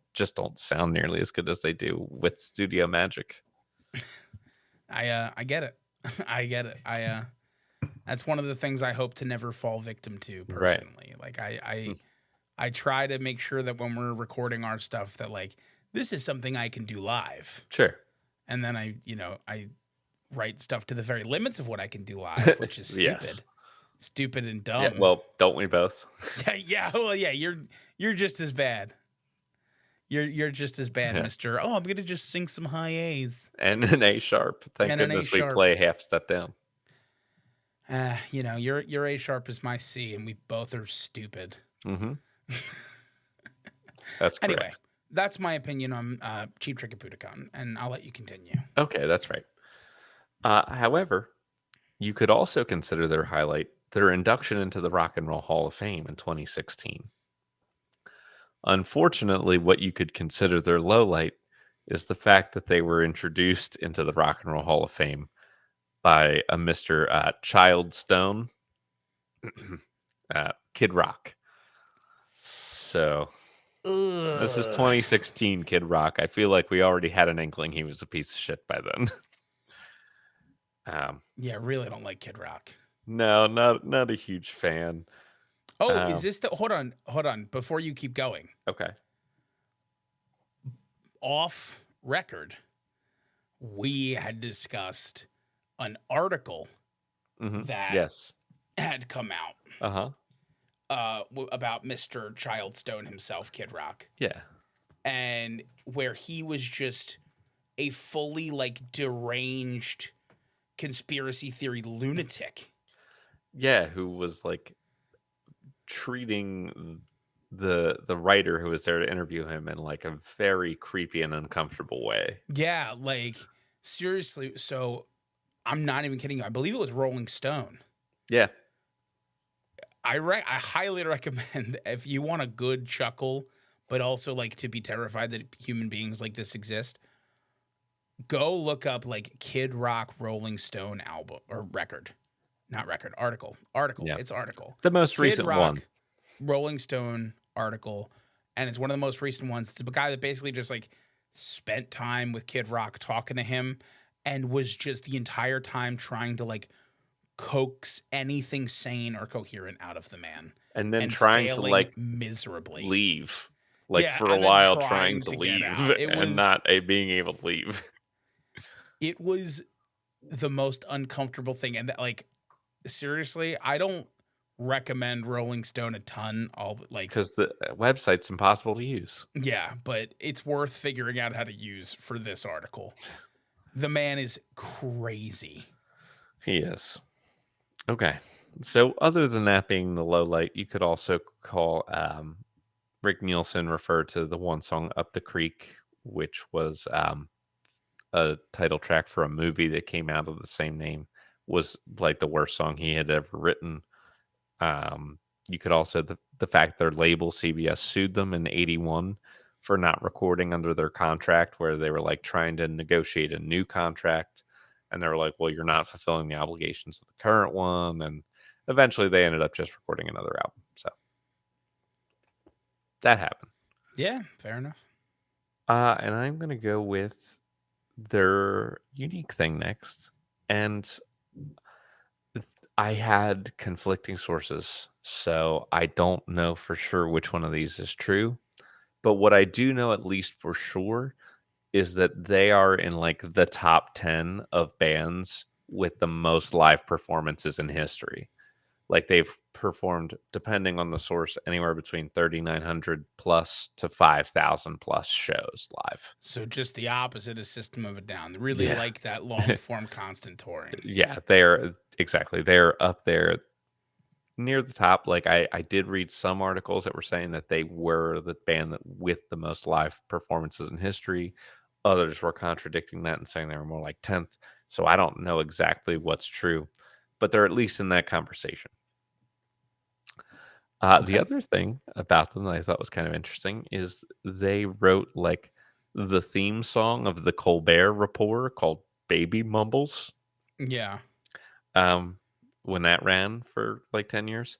sound nearly as good as they do with studio magic. I get it. I get it. That's one of the things I hope to never fall victim to Right. personally. Like I Mm, I I try to make sure that when we're recording our stuff that like this is something I can do live. sure. and then I write stuff to the very limits of what I can do live, which is Yes. stupid and Yeah. dumb. Well, don't we both? Yeah, yeah. Well, yeah. You're just as bad. You're just as bad, Yeah. Mister. Oh, I'm gonna just sing some high A's And an A sharp. Thank and an A goodness we sharp. play half step down. Your A sharp is my C, and we both are stupid. Hmm. That's Anyway, correct. that's my opinion on Cheap Trick and Budokan, and I'll let you continue. Okay, that's right. However, you could also consider their highlight their induction into the Rock and Roll Hall of Fame in 2016. Unfortunately, what you could consider their low light is the fact that they were introduced into the Rock and Roll Hall of Fame by a Mr. Child Stone, Kid Rock. So this is Ugh. 2016 Kid Rock. I feel like we already had an inkling he was a piece of shit by then. Yeah, really don't like Kid Rock. No, not a huge fan. Oh, is Um, this the? Hold on. Before you keep going, okay. off record, we had discussed an article that Yes. had come out Uh-huh. about Mr. Childstone himself, Kid Rock, Yeah. and where he was just a fully like deranged conspiracy theory lunatic. Yeah, who was like treating the writer who was there to interview him in like a very creepy and uncomfortable way. Yeah, like seriously. So I'm not even kidding you. I believe it was Rolling Stone. Yeah. I highly recommend if you want a good chuckle, but also like to be terrified that human beings like this exist. Go look up like Kid Rock Rolling Stone album or record, not record article. Yeah. It's article. The most Kid recent one. Rock Rolling Stone article, and it's one of the most recent ones. It's a guy that basically just like spent time with Kid Rock talking to him, and was just the entire time trying to like coax anything sane or coherent out of the man And then and trying to failing like miserably. leave. Like Yeah, for a and then while trying trying to to get leave out. and not being able to leave. It was the most uncomfortable thing. And that, like, seriously, I don't recommend Rolling Stone a ton. All like, Because the website's impossible to use. yeah, but it's worth figuring out how to use for this article. The man is crazy. He is. Okay. So other than that being the low light, you could also call Rick Nielsen refer to the one song Up the Creek, which was a title track for a movie that came out of the same name, was like the worst song he had ever written. You could also the fact their label CBS sued them in '81 for not recording under their contract, where they were like trying to negotiate a new contract, and they were like, "Well, you're not fulfilling the obligations of the current one," and eventually they ended up just recording another album. So that happened. Yeah, fair enough. And I'm gonna go with their unique thing next, and I had conflicting sources, so I don't know for sure which one of these is true. But what I do know, at least for sure, is that they are in like the top 10 of bands with the most live performances in history. Like they've performed, depending on the source, anywhere between 3,900 plus to 5,000 plus shows live. So just the opposite of System of a Down. They really Yeah. like that long form constant touring. Yeah, they're exactly. They're up there near the top. Like I did read some articles that were saying that they were the band that with the most live performances in history. Others were contradicting that and saying they were more like 10th. So I don't know exactly what's true, but they're at least in that conversation. The Okay. other thing about them that I thought was kind of interesting is they wrote like the theme song of the Colbert Report called Baby Mumbles. Yeah. Um, when that ran for like 10 years.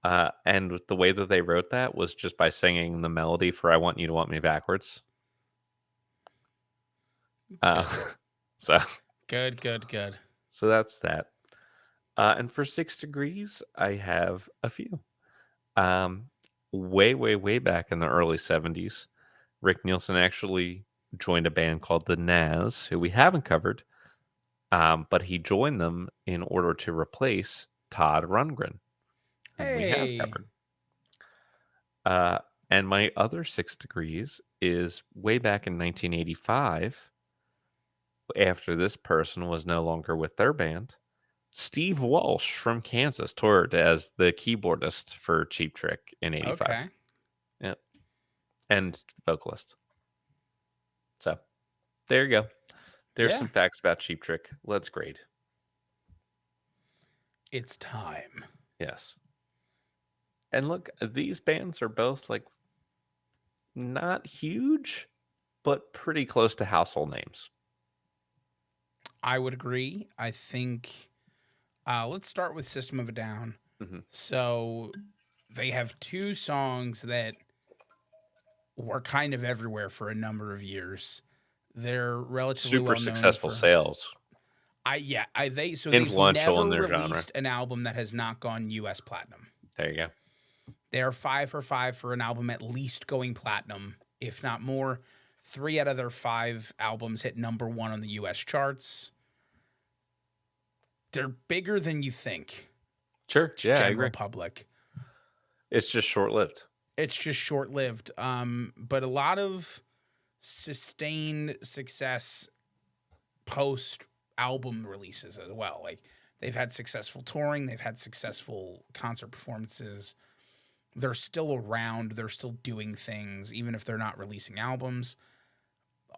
And the way that they wrote that was just by singing the melody for "I Want You to Want Me Backwards." Uh, Good. so, Good. so that's that. And for 6 degrees, I have a few. Um, way back in the early '70s, Rick Nielsen actually joined a band called the Nas, who we haven't covered, but he joined them in order to replace Todd Rundgren, whom we have Hey. covered. Uh, and my other 6 degrees is way back in 1985, after this person was no longer with their band. Steve Walsh from Kansas toured as the keyboardist for Cheap Trick in '85. Okay. Yep. And vocalist. So there you go. There's Yeah. some facts about Cheap Trick. Let's grade. It's time. Yes. And look, these bands are both like not huge, but pretty close to household names. I would agree. I think let's start with System of a Down. Hmm. So they have two songs that were kind of everywhere for a number of years. They're relatively Super well known successful for sales, they've influential in never their genre. released an album that has not gone US platinum. There you go. They are 5 for 5 for an album at least going platinum, if not more. 3 out of their 5 albums hit #1 on the US charts. They're bigger than you think, Sure. Yeah, I general agree. public. It's just short lived. It's just short lived. But a lot of sustained success post album releases as well. Like they've had successful touring, they've had successful concert performances. They're still around, they're still doing things, even if they're not releasing albums.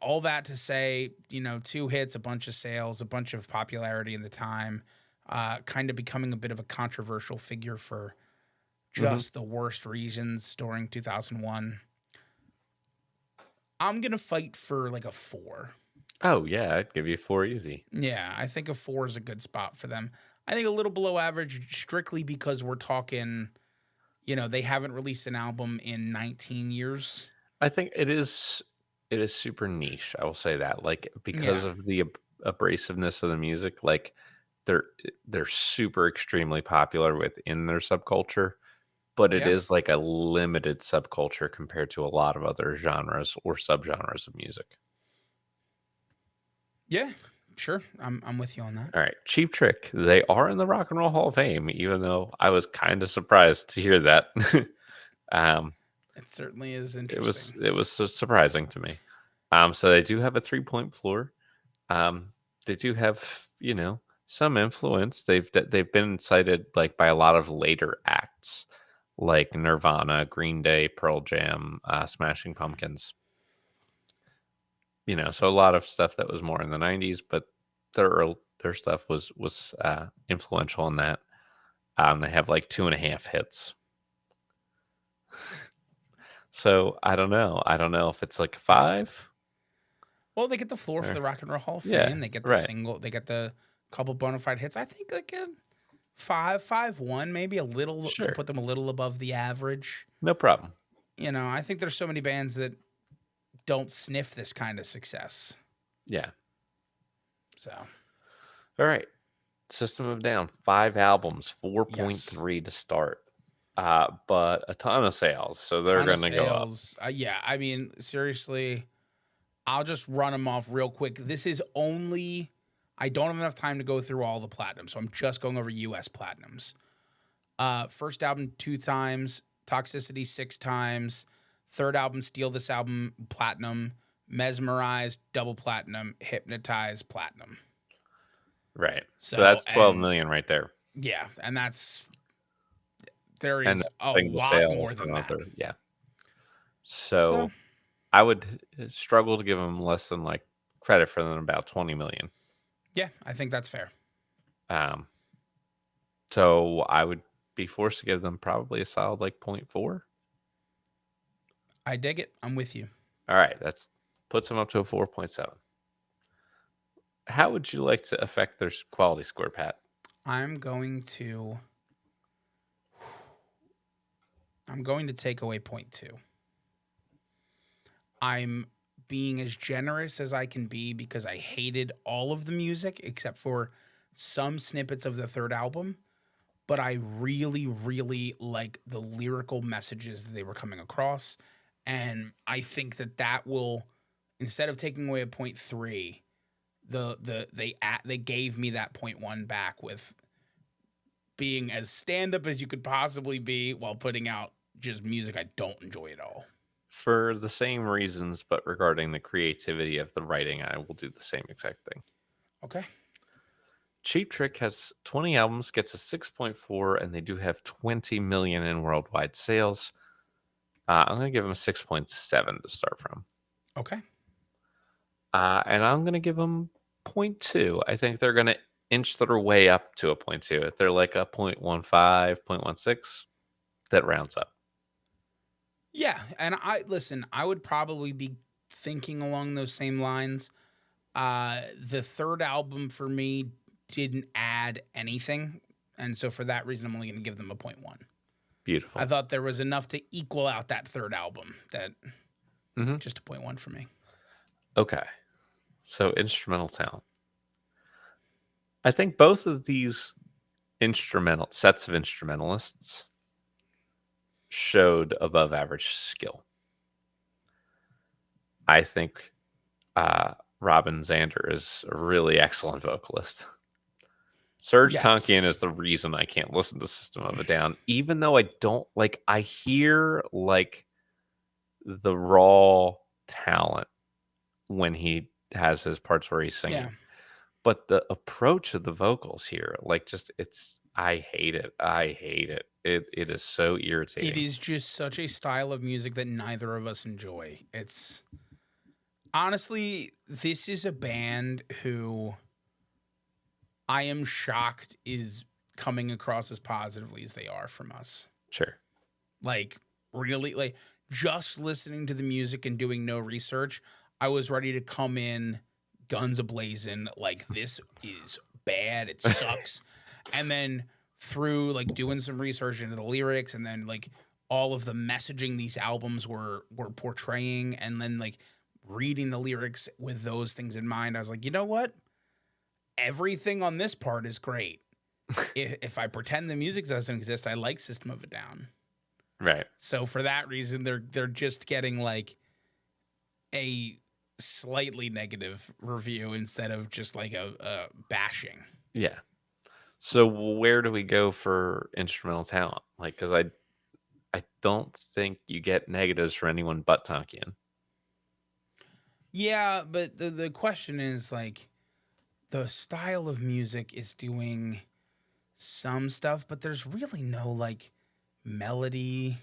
All that to say, 2 hits, a bunch of sales, a bunch of popularity in the time, kind of becoming a bit of a controversial figure for Hmm. just the worst reasons during 2001. I'm going to fight for like a 4. Oh, yeah. I'd give you 4 easy. Yeah, I think a 4 is a good spot for them. I think a little below average strictly because we're talking, they haven't released an album in 19 years. I think it is super niche, I will say that, like, because Yeah. of the abrasiveness of the music, like, they're they're super extremely popular within their subculture, but it Yeah. is like a limited subculture compared to a lot of other genres or subgenres of music. Yeah. Sure. I'm with you on that. Alright, Cheap Trick, they are in the Rock and Roll Hall of Fame, even though I was kinda surprised to hear that. Um, It certainly is it was interesting. it was so surprising to me. So they do have a 3-point floor. Um, they do have, some influence. They've been cited like by a lot of later acts, like Nirvana, Green Day, Pearl Jam, Smashing Pumpkins. So a lot of stuff that was more in the '90s, but their stuff was influential in that. They have like 2.5 hits. So I don't know. I don't know if it's like a five Well, they get the floor for or the Rock and Roll Hall of yeah, Fame. They get the right. single. They get the couple bona fide hits. I think like a 5.51, maybe a little to Sure. put them a little above the average. No problem. I think there's so many bands that don't sniff this kind of success. Yeah. So, All right. System of a Down, 5 albums, yes, 4.3 to start. But a ton of sales, so they're ton of gonna go up. sales. Yeah, I mean, seriously, I'll just run them off real quick. This is only. I don't have enough time to go through all the platinums, so I'm just going over US platinums. First album 2 times, Toxicity 6 times. Third album, Steal This Album, platinum. Mesmerized, double platinum. Hypnotized, platinum. Right. So So, that's 12 and million right there. yeah, and there And is then a single lot sales, more than that. another, yeah. So, So I would struggle to give them less than like credit for them about 20 million. yeah, I think that's fair. Um, so I would be forced to give them probably a solid like 0.4. I dig it. I'm with you. All right, that's puts them up to a 4.7. How would you like to affect their quality score, Pat? I'm going to I'm going to take away point 2. I'm being as generous as I can be because I hated all of the music except for some snippets of the third album, but I really, really like the lyrical messages that they were coming across. And I think that will instead of taking away a point 0.3, they gave me that point 0.1 back with being as stand up as you could possibly be while putting out just music I don't enjoy at all. For the same reasons, but regarding the creativity of the writing, I will do the same exact thing. Okay. Cheap Trick has 20 albums, gets a 6.4, and they do have 20 million in worldwide sales. I'm going to give them a 6.7 to start from. Okay. And I'm going to give them 0.2. I think they're going to inch their way up to a 0.2. If they're like a 0.15, 0.16, that rounds up. Yeah, and I would probably be thinking along those same lines. The third album for me didn't add anything, and so for that reason I'm only going to give them a point 0.1. I Beautiful. thought there was enough to equal out that third album that Hmm. just a point 0.1 for me. Okay. So instrumental talent. I think both of these instrumental sets of instrumentalists showed above average skill. I think Robin Zander is a really excellent vocalist. Serge Yes. Tankian is the reason I can't listen to System of a Down, even though I don't like. I hear like the raw talent when he has his parts where he's Yeah. singing, but the approach of the vocals here, like, just it's. I hate it. I hate it. It is so It irritating. is just such a style of music that neither of us enjoy. It's honestly, this is a band who I am shocked is coming across as positively as they are from us. Sure. Like, really, like, just listening to the music and doing no research, I was ready to come in guns a-blazing, like, this is bad, it sucks. And then through, like, doing some research into the lyrics and then, like, all of the messaging these albums were portraying, and then, like, reading the lyrics with those things in mind, I was like, "You know what? Everything on this part is great. If I pretend the music doesn't exist, I like System of a Down." Right. So for that reason, they're just getting like a slightly negative review instead of just like a bashing. Yeah. So where do we go for instrumental talent? Like, because I don't think you get negatives for anyone but Tankian. Yeah, but the question is like the style of music is doing some stuff, but there's really no like melody.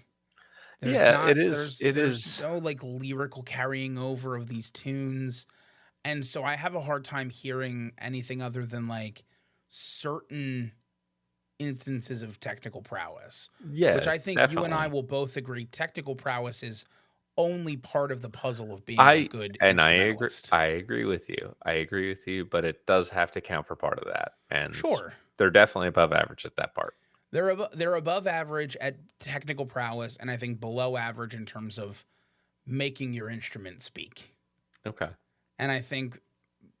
There's Yeah, not it is. there's It there's is. no like lyrical carrying over of these tunes. And so I have a hard time hearing anything other than like certain instances of technical prowess, which Yeah, I think you and I definitely. will both agree technical prowess is only part of the puzzle of being a I good and I agree. instrumentalist. I agree with you. I agree with you, but it does have to count for part of that, and Sure. they're definitely above average at that part. They're above average at technical prowess and I think below average in terms of making your instrument speak. Okay. And I think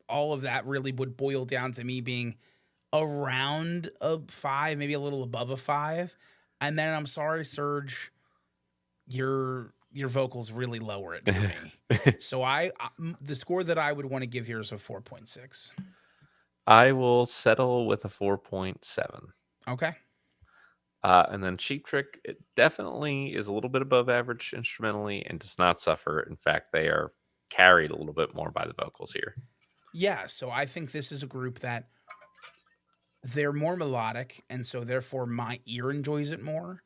all of that really would boil down to me being around a 5, maybe a little above a 5. And then I'm sorry, Serge, your vocals really lower it for me. So the score that I would want to give here is a 4.6. I will settle with a 4.7. Okay. And then Cheap Trick, it definitely is a little bit above average instrumentally and does not suffer. In fact, they are carried a little bit more by the vocals here. Yeah, so I think this is a group that they're more melodic and so therefore my ear enjoys it more.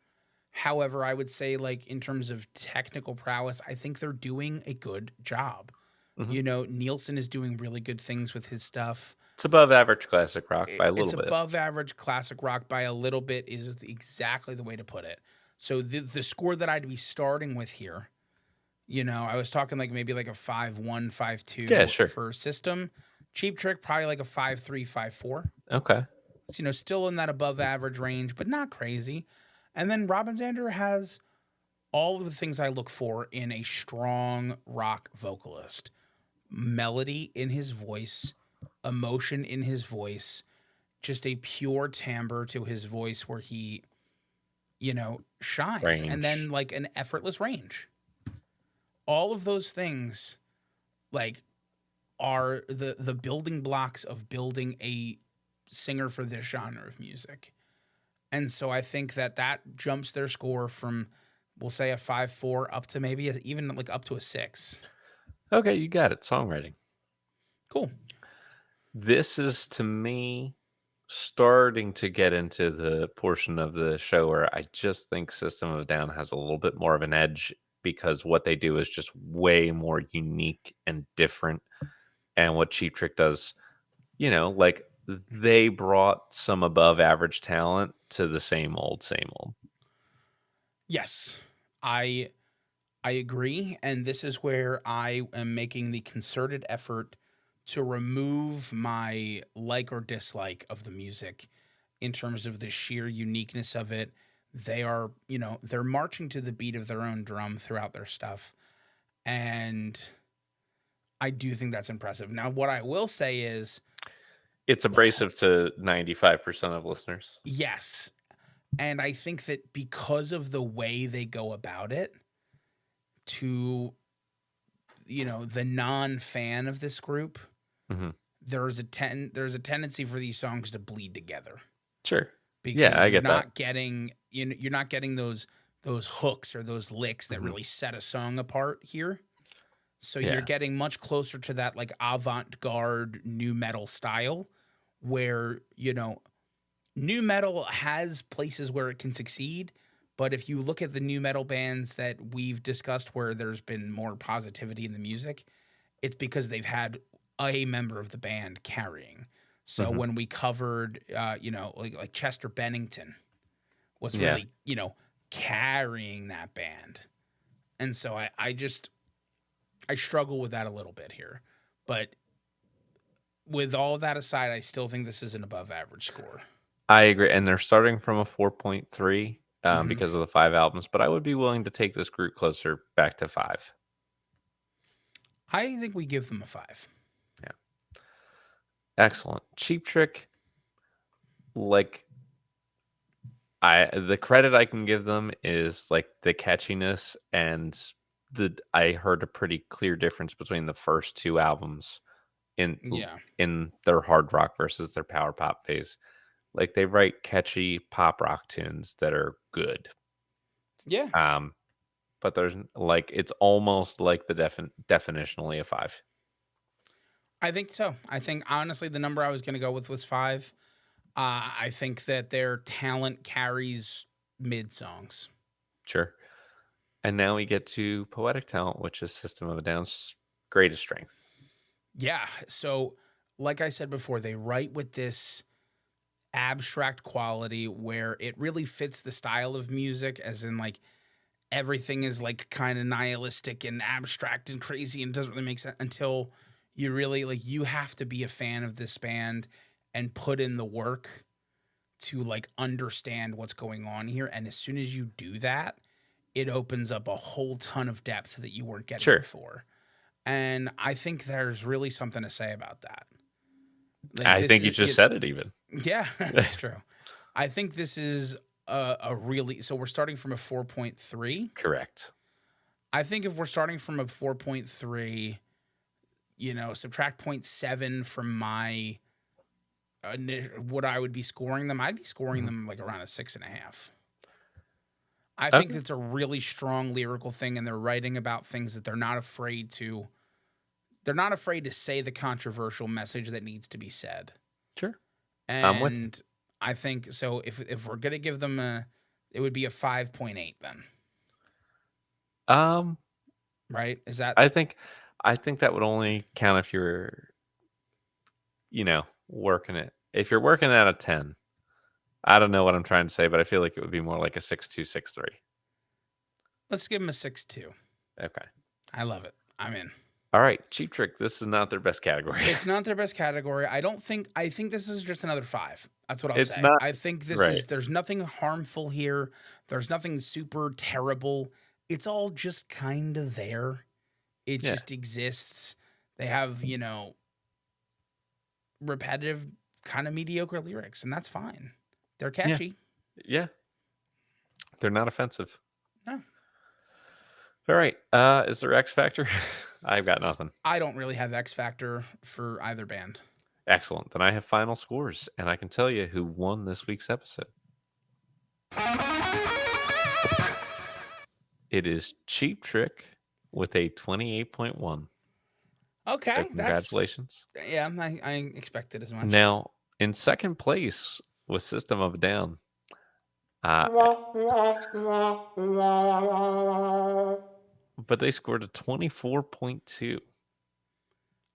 However, I would say like in terms of technical prowess, I think they're doing a good job. Hmm. You know, Nielsen is doing really good things with his stuff. It's above average classic rock by a It's little bit. above average classic rock by a little bit is exactly the way to put it. So the score that I'd be starting with here, you know, I was talking like maybe like a 5.1, five Yeah, two sure. for System. Cheap Trick probably like a 5.3, 5.4. Okay. It's, you know, still in that above average range, but not crazy. And then Robin Zander has all of the things I look for in a strong rock vocalist: melody in his voice, emotion in his voice, just a pure timbre to his voice where he, you know, shines, and then Range. like an effortless range. All of those things like are the building blocks of building a singer for this genre of music. And so I think that that jumps their score from, we'll say, a 5.4 up to maybe even like up to a 6. Okay, you got it. Songwriting. Cool. This is to me starting to get into the portion of the show where I just think System of a Down has a little bit more of an edge because what they do is just way more unique and different. And what Cheap Trick does, like they brought some above average talent to the same old, same old. Yes. I I agree, and this is where I am making the concerted effort to remove my like or dislike of the music in terms of the sheer uniqueness of it. They are, they're marching to the beat of their own drum throughout their stuff, and I do think that's impressive. Now, what I will say is, It's abrasive to 95% of listeners. yes, and I think that because of the way they go about it, to the non-fan of this group, Hmm. there's a tendency for these songs to bleed together Sure. Yeah, because I get that. you're not getting those hooks or those licks that Hmm. really set a song apart here. So you're Yeah. getting much closer to that like avant-garde new metal style where, new metal has places where it can succeed, but if you look at the new metal bands that we've discussed where there's been more positivity in the music, it's because they've had a member of the band carrying. So Hmm. when we covered, like Chester Bennington was Yeah. really, carrying that band, and so I struggle with that a little bit here, but with all of that aside, I still think this is an above average score. I agree, and they're starting from a 4.3 Hmm. because of the 5 albums, but I would be willing to take this group closer back to 5. I think we give them a 5. Yeah. Excellent. Cheap Trick, like the credit I can give them is like the catchiness and I heard a pretty clear difference between the first 2 albums in Yeah, in their hard rock versus their power pop phase. Like they write catchy pop rock tunes that are good. yeah, Um but there's like it's almost like the definitionally a 5. I think so. I think honestly, the number I was going to go with was 5. I think that their talent carries mid songs. Sure. And now we get to poetic talent, which is System of a Down's greatest strength. Yeah. So, like I said before, they write with this abstract quality where it really fits the style of music, as in, like, everything is like kind of nihilistic and abstract and crazy and doesn't really make sense until you really like, you have to be a fan of this band and put in the work to like understand what's going on here. And as soon as you do that, it opens up a whole ton of depth that you weren't getting Sure. before. And I think there's really something to say about that. Like I this think you is, just said it even. yeah, that's true. I think this is a really, so we're starting from a 4.3. Correct. I think if we're starting from a 4.3, subtract zero point 0.7 from my what I would be scoring them, I'd be scoring Mhm. them like around a 6.5. I think Okay. that's a really strong lyrical thing, and they're writing about things that they're not afraid to. They're not afraid to say the controversial message that needs to be said, Sure. I'm with you. and I think so. If we're gonna give them it would be a 5.8 then, Um, right? Is that I think I think that would only count if you're, working it. If you're working at a 10, I don't know what I'm trying to say, but I feel like it would be more like a 6.2, 6.3. let's give them a 6.2. Okay. I love it. I'm in. All right. Cheap Trick. This is not their best category. It's not their best category. I think this is just another 5. That's what I'll It's say. not I think right. there's nothing harmful here. There's nothing super terrible. It's all just kind of there. It Yeah. just exists. They have, repetitive, kind of mediocre lyrics, and that's fine. They're Yeah. catchy. Yeah. They're not offensive. No. All right. Is there X Factor? I've got nothing. I don't really have X Factor for either band. Excellent. Then I have final scores, and I can tell you who won this week's episode. It is Cheap Trick with a 28.1. So Okay, that's congratulations. yeah. I expected as much. Now, in second place was System of a Down. Uh, but they scored a 24.2.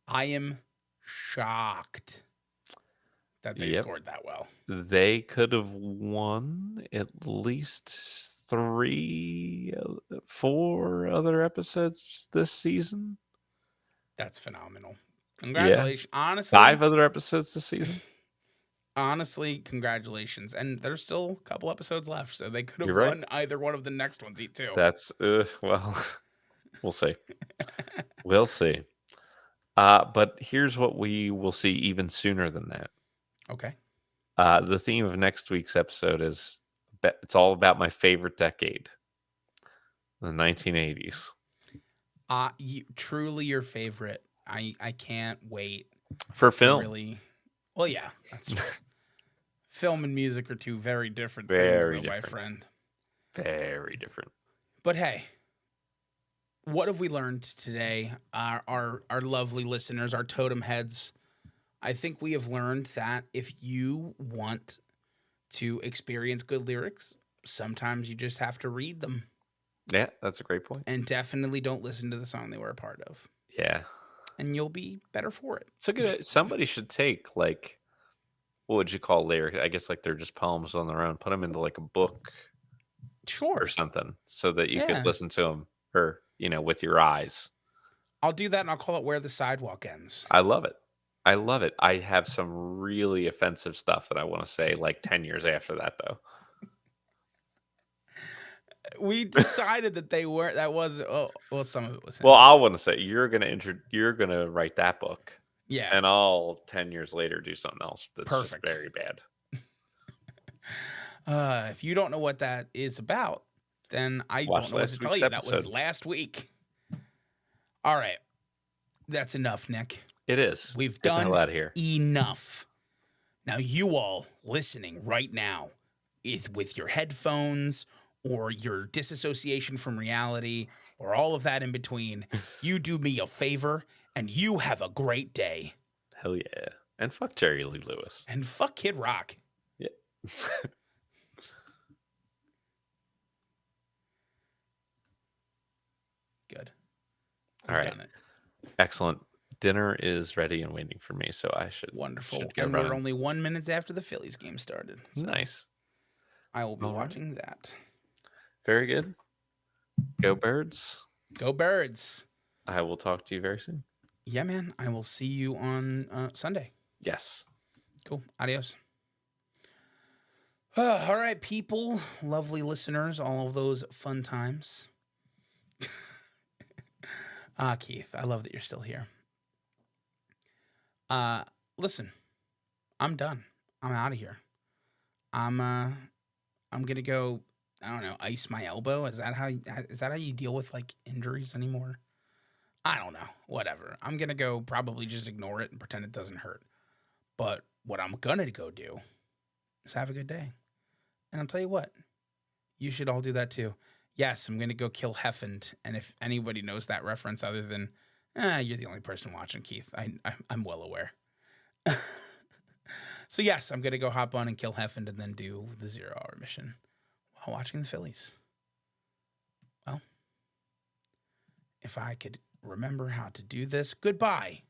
I am shocked that they Yep. scored that well. They could have won at least 4 other episodes this season. That's phenomenal. Yeah. Congratulations. Honestly, 5 other episodes this season. honestly, congratulations. And there's still a couple episodes left, so they could have You're right. won either one of the next ones too. That's, well, we'll see. We'll see. But here's what we will see even sooner than that. Okay. The theme of next week's episode is it's all about my favorite decade, the 1980s. Truly your favorite. I can't wait For to film. really. Well, yeah, that's true. Film and music are two very different Very things, though, my different. friend. Very different. But hey, what have we learned today? Our lovely listeners, our totem heads. I think we have learned that if you want to experience good lyrics, sometimes you just have to read them. Yeah, that's a great point. And definitely don't listen to the song they were a part of. Yeah. And you'll be better for it. So good. Somebody should take, like, what would you call lyrics? I guess like they're just poems on their own. Put them into like a book Sure. or something so that you could Yeah. listen to them or, with your eyes. I'll do that and I'll call it Where the Sidewalk Ends. I love it. I love it. I have some really offensive stuff that I want to say like 10 years after that, though. We decided that they weren't. That was well, some of it was. Well, I want to say you're gonna write that book, Yeah. and I'll 10 years later do something else that's Perfect. just very bad. If you don't know what that is about, then I Watch don't know what to last tell week's you. That was episode. last week. All right, that's enough, Nick. It is. We've Get the done hell out of here. enough. Now, you all listening right now, with your headphones or your disassociation from reality or all of that in between, you do me a favor and you have a great day. Hell yeah. And fuck Jerry Lee Lewis. And fuck Kid Rock. Yeah. Good. All right. Done it. Excellent. Dinner is ready and waiting for me, so I should. Wonderful. Should go And running. we're only 1 minute after the Phillies game started. So Nice. I will be All right. watching that. Very good. Go Birds. Go Birds. I will talk to you very soon. Yeah, man. I will see you on Sunday. Yes. Cool. Adios. All right, people. Lovely listeners. All of those fun times. Keith, I love that you're still here. Listen, I'm done. I'm out of here. I'm gonna go. I don't know, ice my elbow. Is that how you deal with like injuries anymore? I don't know. Whatever. I'm gonna go probably just ignore it and pretend it doesn't hurt. But what I'm gonna go do is have a good day. And I'll tell you what, you should all do that too. Yes, I'm gonna go kill Heffend, and if anybody knows that reference other than, you're the only person watching, Keith. I'm well aware. So yes, I'm gonna go hop on and kill Heffend and then do the 0 hour mission while watching the Phillies. Well, if I could remember how to do this, goodbye.